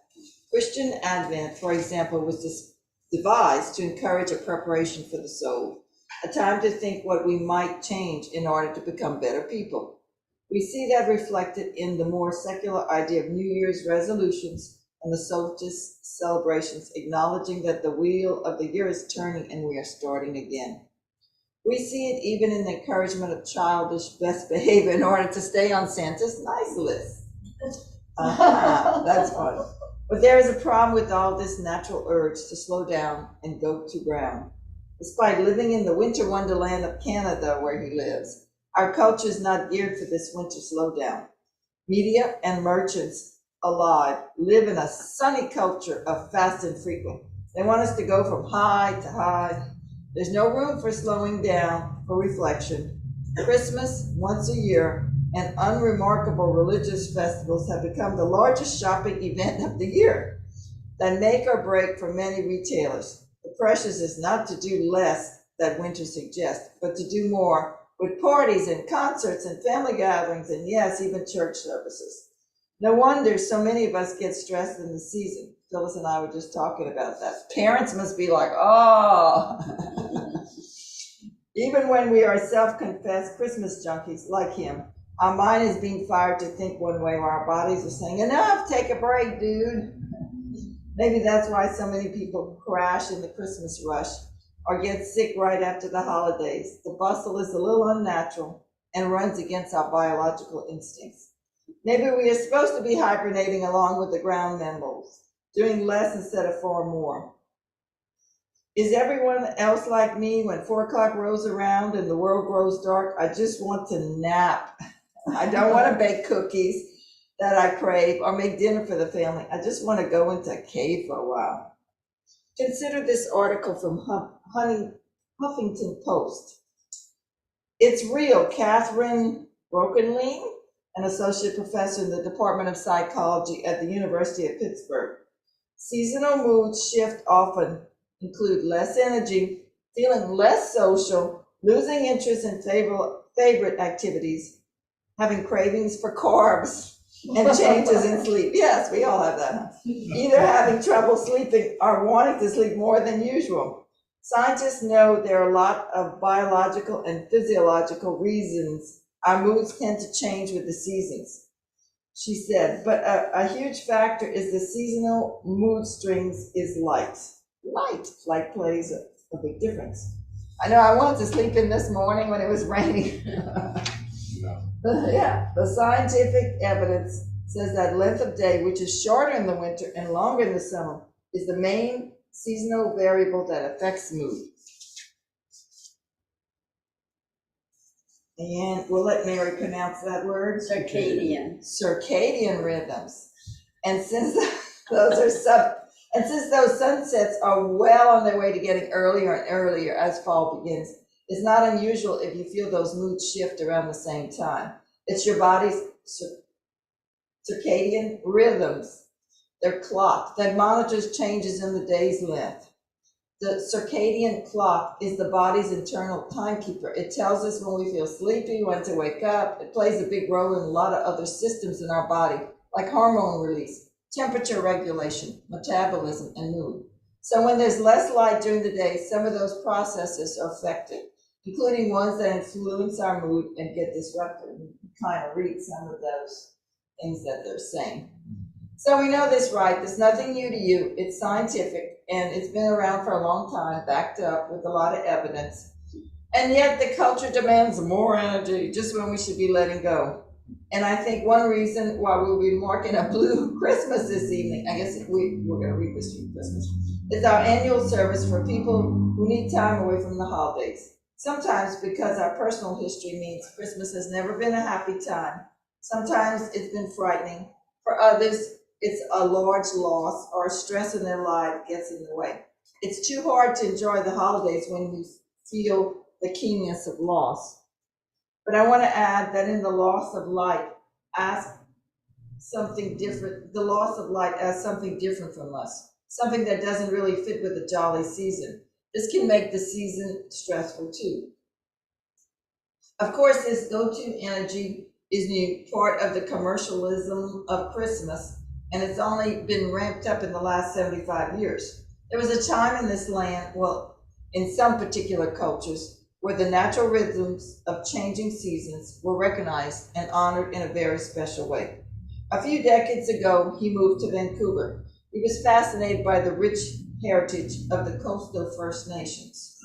Christian Advent, for example, was devised to encourage a preparation for the soul, a time to think what we might change in order to become better people. We see that reflected in the more secular idea of New Year's resolutions and the solstice celebrations, acknowledging that the wheel of the year is turning and we are starting again. We see it even in the encouragement of childish best behavior in order to stay on Santa's nice list. That's fun. But there is a problem with all this natural urge to slow down and go to ground. Despite living in the winter wonderland of Canada where he lives, our culture is not geared for this winter slowdown. Media and merchants alive live in a sunny culture of fast and frequent. They want us to go from high to high. There's no room for slowing down, for reflection. Christmas, once a year, and unremarkable religious festivals have become the largest shopping event of the year that make or break for many retailers. The pressure is not to do less that winter suggests, but to do more with parties and concerts and family gatherings and yes, even church services. No wonder so many of us get stressed in the season. Phyllis and I were just talking about that. Parents must be like, oh. Even when we are self-confessed Christmas junkies like him, Our mind is being fired to think one way while our bodies are saying, enough, take a break, dude. Maybe that's why so many people crash in the Christmas rush or get sick right after the holidays. The bustle is a little unnatural and runs against our biological instincts. Maybe we are supposed to be hibernating along with the ground mammals, doing less instead of far more. Is everyone else like me? When 4 o'clock rolls around and the world grows dark, I just want to nap. I don't want to bake cookies that I crave or make dinner for the family. I just want to go into a cave for a while. Consider this article from Huffington Post. It's real. Catherine Brokenling, an associate professor in the Department of Psychology at the University of Pittsburgh. Seasonal mood shift often include less energy, feeling less social, losing interest in favorite activities, having cravings for carbs, and changes in sleep. Yes, we all have that. Huh? Either having trouble sleeping or wanting to sleep more than usual. Scientists know there are a lot of biological and physiological reasons our moods tend to change with the seasons, she said, but a huge factor is the seasonal mood strings is light. Light plays a big difference. I know I wanted to sleep in this morning when it was raining. Yeah, the scientific evidence says that length of day, which is shorter in the winter and longer in the summer, is the main seasonal variable that affects mood. And we'll let Mary pronounce that word. Circadian rhythms. And since those sunsets are well on their way to getting earlier and earlier as fall begins, it's not unusual if you feel those moods shift around the same time. It's your body's circadian rhythms, their clock that monitors changes in the day's length. The circadian clock is the body's internal timekeeper. It tells us when we feel sleepy, when to wake up. It plays a big role in a lot of other systems in our body, like hormone release, temperature regulation, metabolism, and mood. So when there's less light during the day, some of those processes are affected, including ones that influence our mood and get disrupted. You kind of read some of those things that they're saying. So we know this, right? There's nothing new to you. It's scientific, and it's been around for a long time, backed up with a lot of evidence. And yet the culture demands more energy just when we should be letting go. And I think one reason why we'll be marking a blue Christmas this evening, I guess we're going to read this for Christmas, is our annual service for people who need time away from the holidays. Sometimes because our personal history means Christmas has never been a happy time. Sometimes it's been frightening. For others, it's a large loss or stress in their life gets in the way. It's too hard to enjoy the holidays when you feel the keenness of loss. But I want to add that in the loss of light, ask something different. The loss of light as something different from us, something that doesn't really fit with the jolly season. This can make the season stressful too. Of course, this go-to energy is new part of the commercialism of Christmas, and it's only been ramped up in the last 75 years. There was a time in this land, well, in some particular cultures, where the natural rhythms of changing seasons were recognized and honored in a very special way. A few decades ago, he moved to Vancouver. He was fascinated by the rich heritage of the coastal First Nations.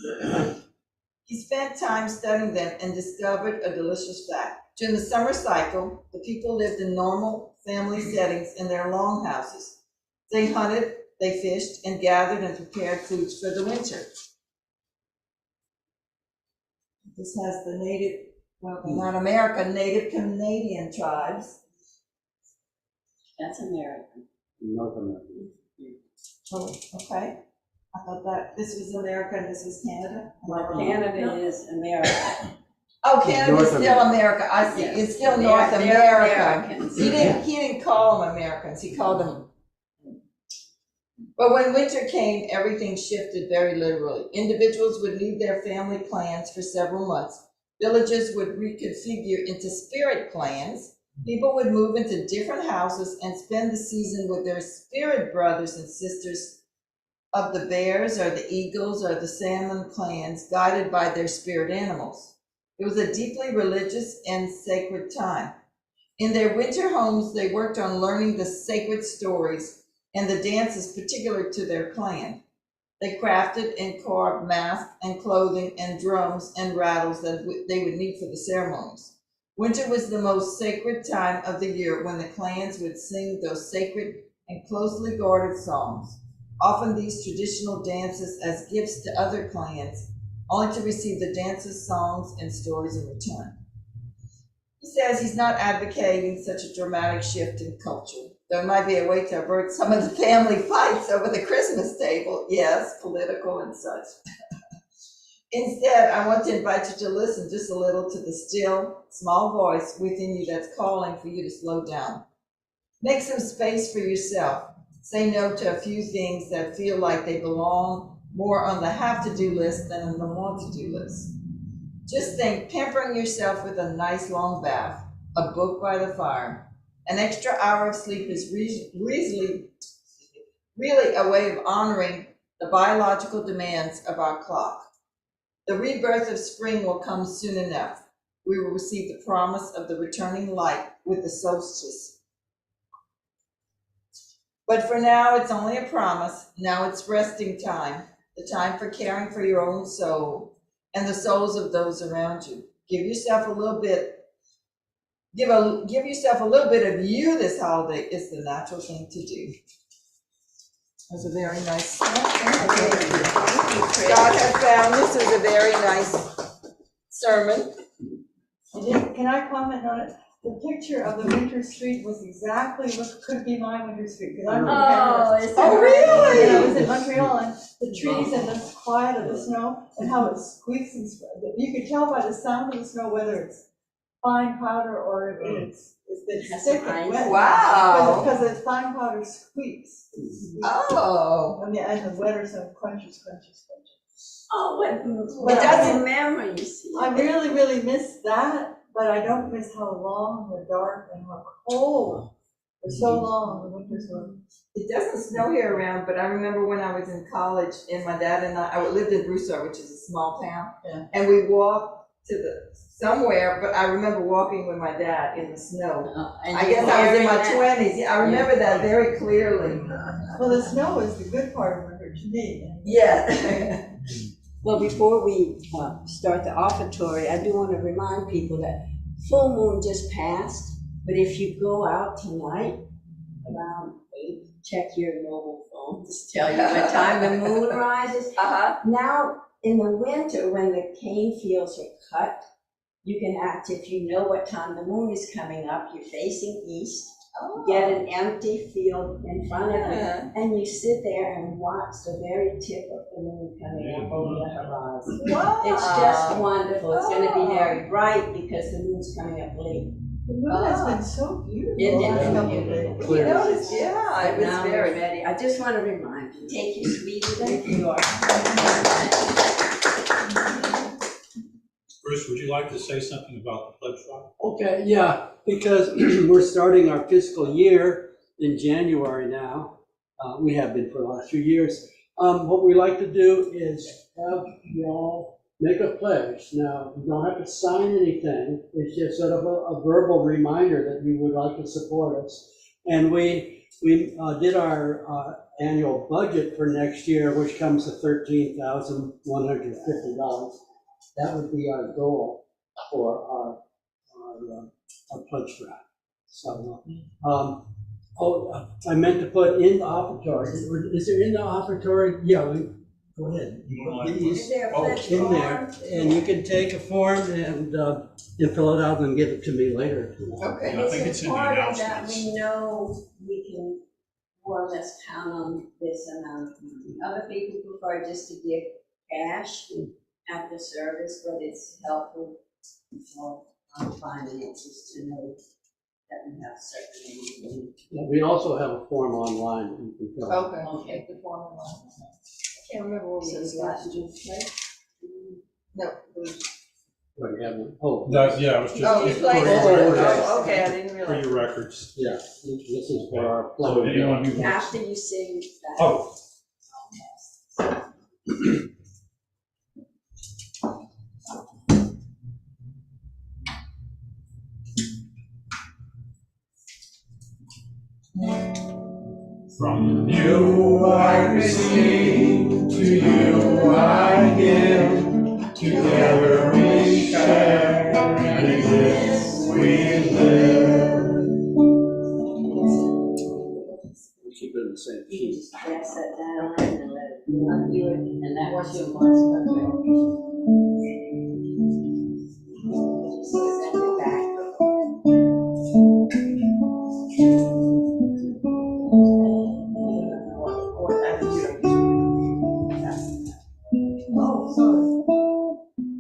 He spent time studying them and discovered a delicious fact. During the summer cycle, the people lived in normal family settings in their longhouses. They hunted, they fished, and gathered and prepared foods for the winter. This has the native, well, not American, native Canadian tribes. That's American. North American. Oh, okay. I thought that this was America and this was Canada. Canada is America. Oh, Canada's North still America. I see. Yes. It's still They're- North they're America. Americans. He didn't call them Americans. He called them. But when winter came, everything shifted very literally. Individuals would leave their family clans for several months. Villages would reconfigure into spirit clans. People would move into different houses and spend the season with their spirit brothers and sisters of the bears or the eagles or the salmon clans, guided by their spirit animals. It was a deeply religious and sacred time. In their winter homes, they worked on learning the sacred stories and the dances particular to their clan. They crafted and carved masks and clothing and drums and rattles that they would need for the ceremonies. Winter was the most sacred time of the year when the clans would sing those sacred and closely guarded songs, often these traditional dances as gifts to other clans, only to receive the dances, songs, and stories in return. He says he's not advocating such a dramatic shift in culture. There might be a way to avert some of the family fights over the Christmas table, yes, political and such. Instead, I want to invite you to listen just a little to the still, small voice within you that's calling for you to slow down. Make some space for yourself. Say no to a few things that feel like they belong more on the have-to-do list than on the want-to-do list. Just think, pampering yourself with a nice long bath, a book by the fire. An extra hour of sleep is really a way of honoring the biological demands of our clock. The rebirth of spring will come soon enough. We will receive the promise of the returning light with the solstice. But for now, it's only a promise. Now it's resting time, the time for caring for your own soul and the souls of those around you. Give yourself a little bit of you this holiday is the natural thing to do. That was a very nice. God has found this is a very nice sermon. Can I comment on it? The picture of the winter street was exactly what could be my winter street, because I'm from Canada. Oh, really? And I was in Montreal, and the trees and the quiet of the snow, and how it squeaks and you could tell by the sound of the snow whether it's fine powder or if it's thick and wet. Wow. Because the fine powder squeaks. Oh. And the wetter stuff crunches. Oh, what But that's- memories. I really, really miss that, but I don't miss how long the dark and how cold for so long the winters were. It doesn't snow here around, but I remember when I was in college and my dad and I lived in Broussard, which is a small town. Yeah. And we walked to somewhere, but I remember walking with my dad in the snow. And I guess I was in my hearing 20s. Yeah, I remember that very clearly. Well, the snow is the good part of winter to me. Yeah. Well, before we start the offertory, I do want to remind people that full moon just passed, but if you go out tonight around 8, check your mobile phone to tell you what time the moon rises. Now, in the winter, when the cane fields are cut, you can act, if you know what time the moon is coming up, you're facing east, get an empty field in front of you, and you sit there and watch the very tip of the moon coming up over the horizon. Wow. It's just wonderful. It's going to be very bright because the moon's coming up late. The moon has been so beautiful. It the last is couple of beautiful. days. You noticed, yeah, it was Now we're very. ready. I just want to remind you, take your sweetie with you. Bruce, would you like to say something about the pledge drive? Okay, yeah, because we're starting our fiscal year in January now. We have been for the last few years. What we like to do is have y'all make a pledge. Now, you don't have to sign anything. It's just sort of a verbal reminder that you would like to support us. And we did our annual budget for next year, which comes to $13,150. That would be our goal for our pledge drive. So, I meant to put in the offertory. Is there in the offertory? Yeah, go ahead. Is there a pledge In there, form? and you can take a form and fill it out and give it to me later. Okay. I think it's in the important that announcements. we know we can more or less count on this amount of money. Other people prefer just to give cash at the service, but it's helpful for our finances to know that we have certain needs. We also have a form online that you can fill out. Okay. Okay. The form of life. I can't remember what we So did it's last got year. to do play. No. Right, you have one? Oh, Yeah, it was Oh, you just played for it? okay. Oh, okay, I didn't for realize. your records. yeah, this is for our So pledge. anyone who wants, After you sing that. oh, you I receive, to you I give, together we share, and in this we live. We keep it in the same You key. just pass that down and let it do it, and that was your month's perfect. So send it back. Oh, sorry.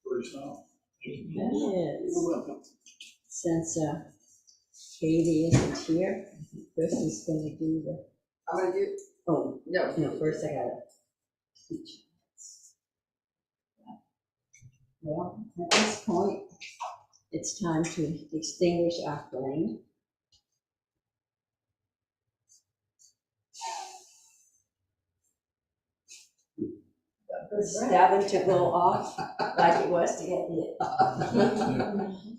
Pretty small. Yes. Since Katie isn't here, Kristen's gonna do the, I'm gonna do, oh, no, first I gotta teach. Well, at this point, it's time to extinguish our flame. Starting to go off like it was to get hit.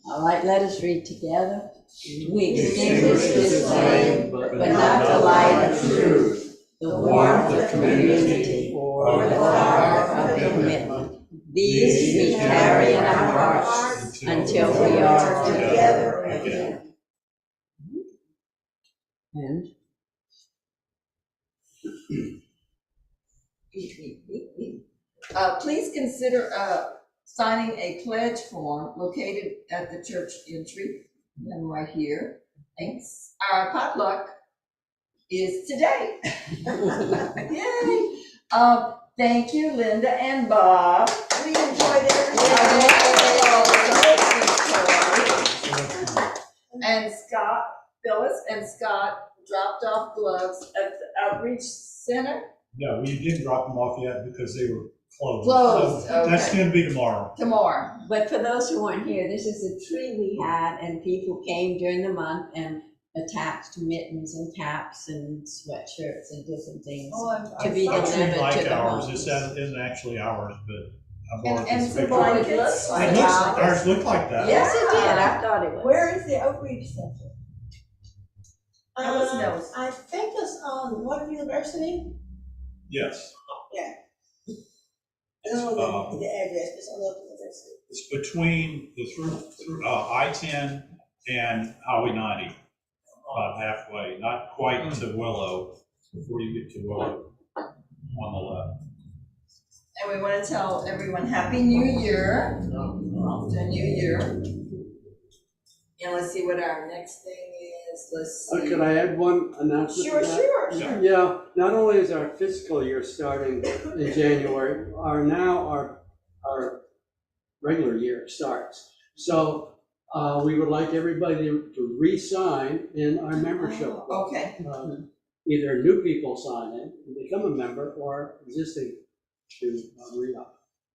All right, let us read together. We extinguish this flame, but not the light of truth, the warmth of community, or the fire of commitment. These we carry in our hearts until we are together again. And please consider, signing a pledge form located at the church entry, and right here. Thanks. Our potluck is today. Yay! Thank you, Linda and Bob. We enjoyed it. And Scott, Phyllis and Scott dropped off gloves at the outreach center. Yeah, we didn't drop them off yet because they were closed. Closed, So That's okay. gonna be tomorrow. Tomorrow. but for those who weren't here, this is a tree we had, and people came during the month and attached mittens and caps and sweatshirts and different things Oh, to be It's delivered to like the ours, homes. it isn't actually ours, but I bought And this some picture. blankets. It looks, ours look like that. Yes, it did, I thought it was. Where is the outreach center? Alice knows. I think it's on Water University. Yes, I don't know the address, but it's on Water University. it's between the through I-10 and Highway 90, about halfway, not quite to Willow, before you get to Willow on the left. And we want to tell everyone Happy New Year. To New Year. And let's see what our next thing is. Let's see. Could I add one announcement? Sure, to that? sure. Yeah, not only is our fiscal year starting in January, our regular year starts. So we would like everybody to re-sign in our membership. Okay. Either new people sign in and become a member, or existing to re-up.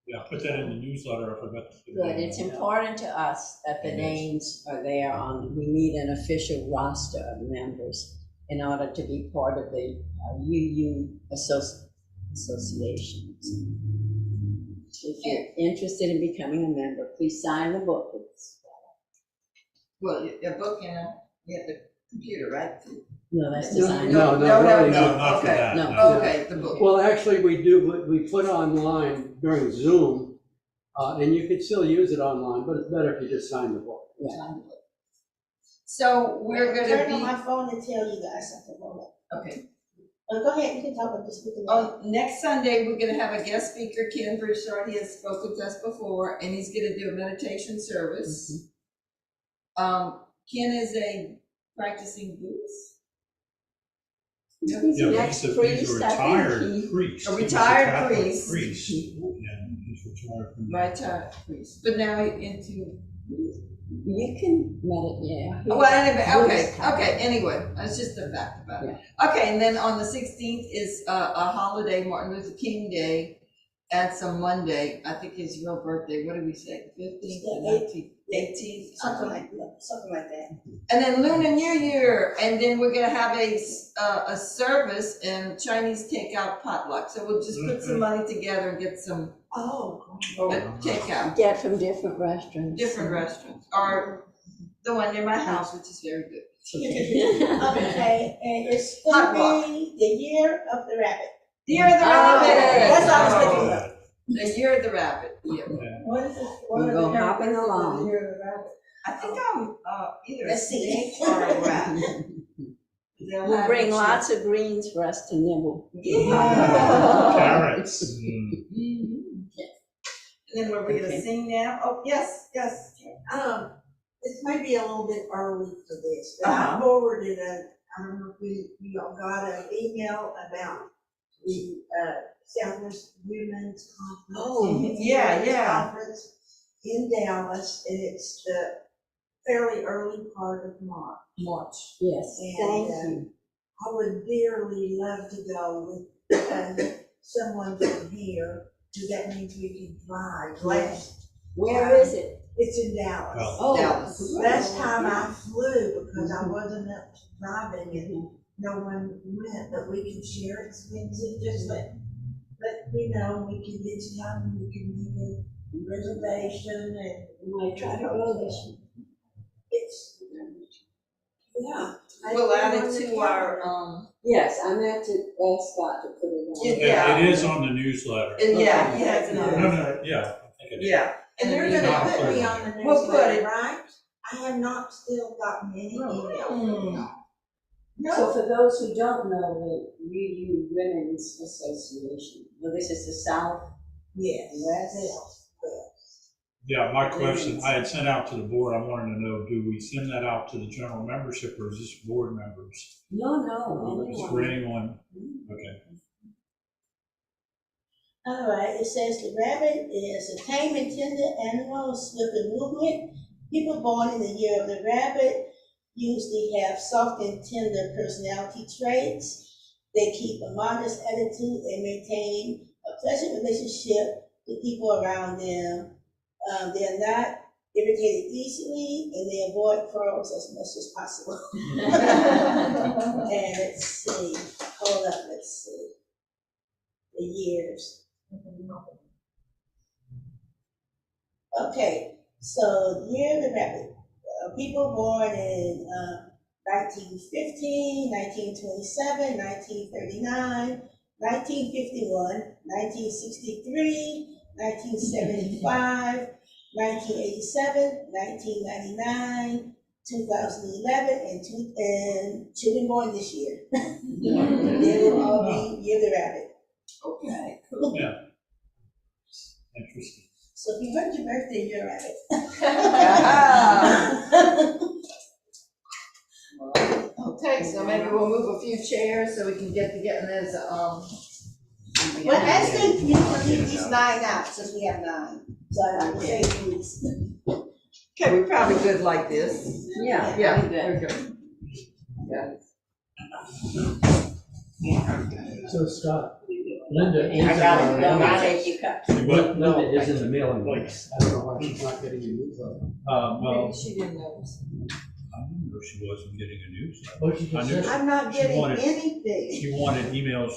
Yeah, put that in the newsletter, I forgot to put it Good, in. it's important to us that the names are there on, we need an official roster of members in order to be part of the UU associations. If you're interested in becoming a member, please sign the book. Well, a book and you have the computer, right? No, that's the sign. No, No, not for Okay. that, No. no. Okay, the book. Well, actually, we put online during Zoom, and you can still use it online, but it's better if you just sign the book. So we're gonna Turn on be, my phone and tell you guys something. Hold on. okay. Go ahead, you can talk about this. Next Sunday, we're gonna have a guest speaker, Ken Broussard. He has spoken to us before, and he's gonna do a meditation service. Ken is a practicing Buddhist. Yeah, he's a Ex-priest, I think retired he- priest. A He was retired Catholic priest. Priest, and he's retired from. Retired priest, but now he's into Buddhism. You can yeah. Well, anyway, okay, anyway, that's just a fact about it. Okay, and then on the 16th is a holiday, Martin Luther King Day. That's a Monday, I think his real birthday, what did we say, 15th or 19th? 18th? Something like that. And then Lunar New Year, and then we're gonna have a service and Chinese takeout potluck. So we'll just put some money together and get some takeout. Get from different restaurants. Different restaurants, or the one near my house, which is very good. Okay, and it's gonna be the year of the rabbit. The Year of the Rabbit. That's all I was looking at. The Year of the Rabbit, yeah. What is it? We're gonna hop in the line. I think I'm either a Let's see. snake or a rat. We'll bring lots of greens for us to nibble. Carrots. And then we're gonna sing now. Oh, yes. This may be a little bit early for this, but I forwarded I don't know if you all got an email about the, Southwest Women's Conference. Oh, yeah. Conference in Dallas, and it's the fairly early part of March. Yes, thank you. I would dearly love to go with, someone from here, so that means we can drive. Where is it? It's in Dallas. Oh, Dallas. Last time I flew, because I wasn't up to driving and no one went, but we can share expenses, just let me know, we can get you time, we can make a reservation and. We might try to go this year. It's, yeah. We'll add it to our, Yes, I meant to ask Scott to put it on. Yeah. It is on the newsletter. yeah, he has it No, on. no, yeah, I think it is. Yeah. And you're gonna put me on the We'll put newsletter, it. right? I have not still gotten any emails. So for those who don't know, the UU Women's Association, well, this is the South Yes. West. Yeah, my question, I had sent out to the board, I wanted to know, do we send that out to the general membership or is this board members? No, It's for anyone, okay. All right, it says the rabbit is a tame and tender animal swift in movement. People born in the year of the rabbit usually have soft and tender personality traits. They keep a modest attitude and maintain a pleasant relationship with people around them. They are not irritated easily and they avoid quarrels as much as possible. And let's see, hold up, let's see. The years. Okay, so the year of the rabbit. People born in 1915, 1927, 1939, 1951, 1963, 1975, 1987, 1999, 2011, and children born this year. They will all be year of the rabbit. Okay. Yeah. Interesting. So if you heard your birthday, you're at it. Okay, so maybe we'll move a few chairs so we can get to getting this, Well, actually, you can leave these 9 out since we have 9. So I can say these. Okay, we're probably good like this. Yeah. Yeah, Very we're good. Yeah. So Scott, Linda is. I got it, in no, our- I'll take you cut. Linda is in the mailing list. I don't know why she's not getting a newsletter. Well, Maybe she didn't notice. I didn't know she wasn't getting a newsletter. Oh, she I just knew said. I'm not She getting wanted- anything. She wanted emails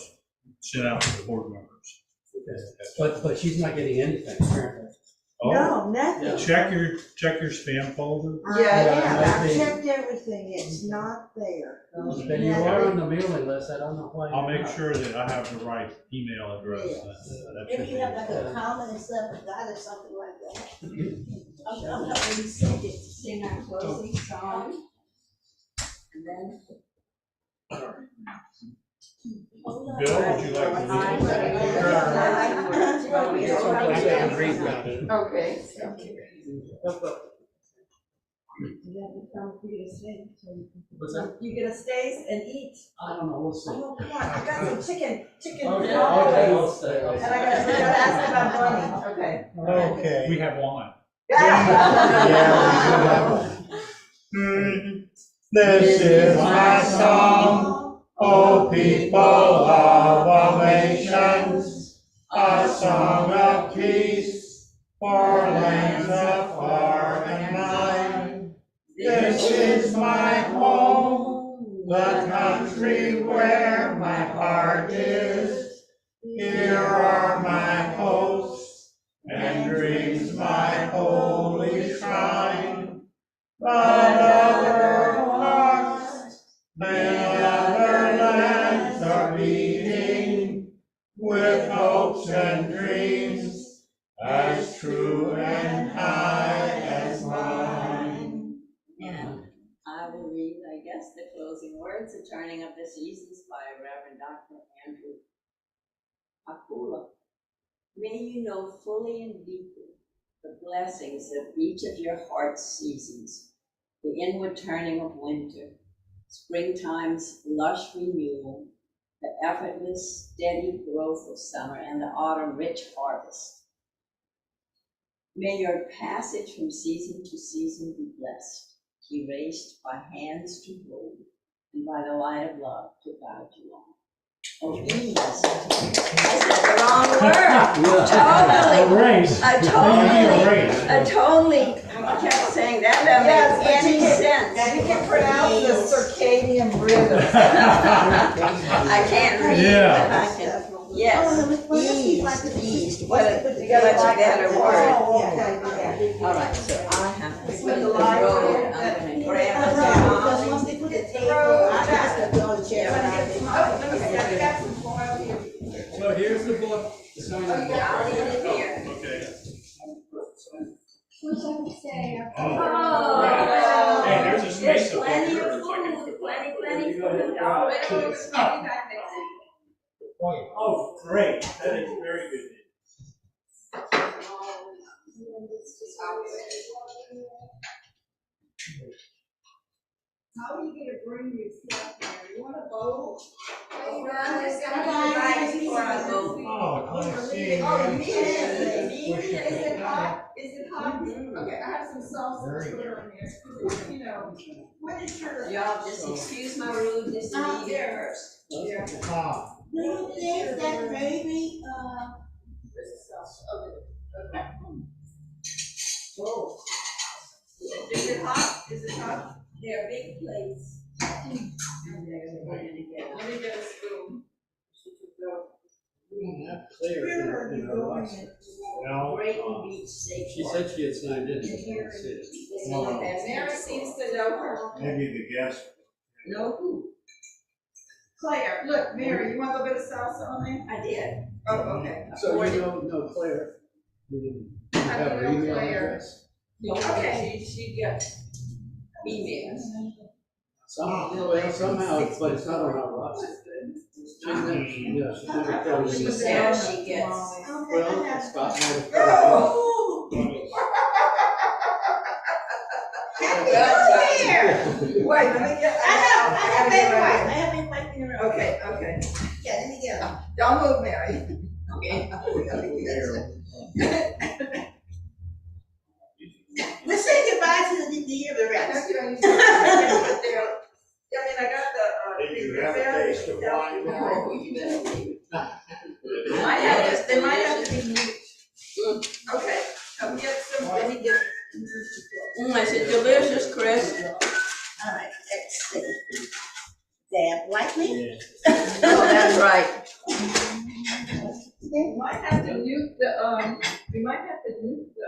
sent out to the board members. But she's not getting anything apparently. Oh, No, nothing. Yeah. check your spam folder. Yeah, I maybe. checked everything, it's not there. Then you are on the mailing list, I don't know why. I'll you're make not. sure that I have the right email address. Yes. That Maybe should you be- have like a comment and stuff, a dot or something like that. I'm helping you send it. Sing our closing song. And then. Bill, would you like to lead? Okay. What's that? You gonna stay and eat? I don't know, we'll see. Oh, come on, I got some chicken Okay, I'll stay. And I gotta ask about money, okay. We have wine. This is my song, O people of all nations, a song of peace for lands afar and nigh. This is my home, the country where my heart is. Here are my hopes and dreams, my holy shrine. But other hearts and other lands are beating with hopes and dreams as true and high as mine. And I will read, I guess, the closing words, The Turning of the Seasons by Reverend Dr. Andrew Akula. May you know fully and deeply the blessings of each of your heart's seasons, the inward turning of winter, springtime's lush renewal, the effortless, steady growth of summer, and the autumn rich harvest. May your passage from season to season be blessed, erased by hands to hold, and by the light of love to guide you on. Oh, ease. I said the wrong word. Totally. I kept saying that doesn't make any sense. You can pronounce the circadian rhythm. I can't read, Yeah. but I can, yes, ease, what a better word. All right, so I have to put the road, I'm gonna grab Because once they put it through, I got to go to chair. So here's the book. Sign the book. I'll leave it here. Okay. Oh. Hey, there's a space There's up plenty there. of It's like a food, good plenty food. All right. Oh, great, that is very good. How are you gonna bring your stuff there? You want a bowl? I'm just gonna come back before I go. Oh, nice seeing you. Oh, me and is it hot? Is it hot? Okay, I have some sauce Very to put on there. You know, what is your? Y'all just excuse my rudeness to be here first. Ah, Do you think that maybe, Oh. Is it hot? Is it hot? They're big plates. And they're going together. Let me get a spoon. Not clear. no, Brayton Beach Steak. She said she had signed in. That's it. Mary seems to know her. maybe the guest. No food. Claire, look, Mary, you want a little bit of salsa on there? I did. Oh, okay. So you don't know Claire? You have her email address? Okay. She gets emails. Somehow, but it's not on our roster. Yeah, she never tells She me. says she gets. Well, Scott might have. Oh! Wait, let me get. I have been waiting around. Okay, okay. Yeah, let me get them. Don't move, Mary. Okay. We'll say goodbye to the year of That's rest. what you said. I mean, I got the, Did you have a taste of wine, Mary? Oh, you better leave. Might have to, they might have to be mute. Okay, let me get some, let me get. Is it delicious, Chris? All right, let's see. Dab like me? Oh, that's right. We might have to mute the, we might have to mute the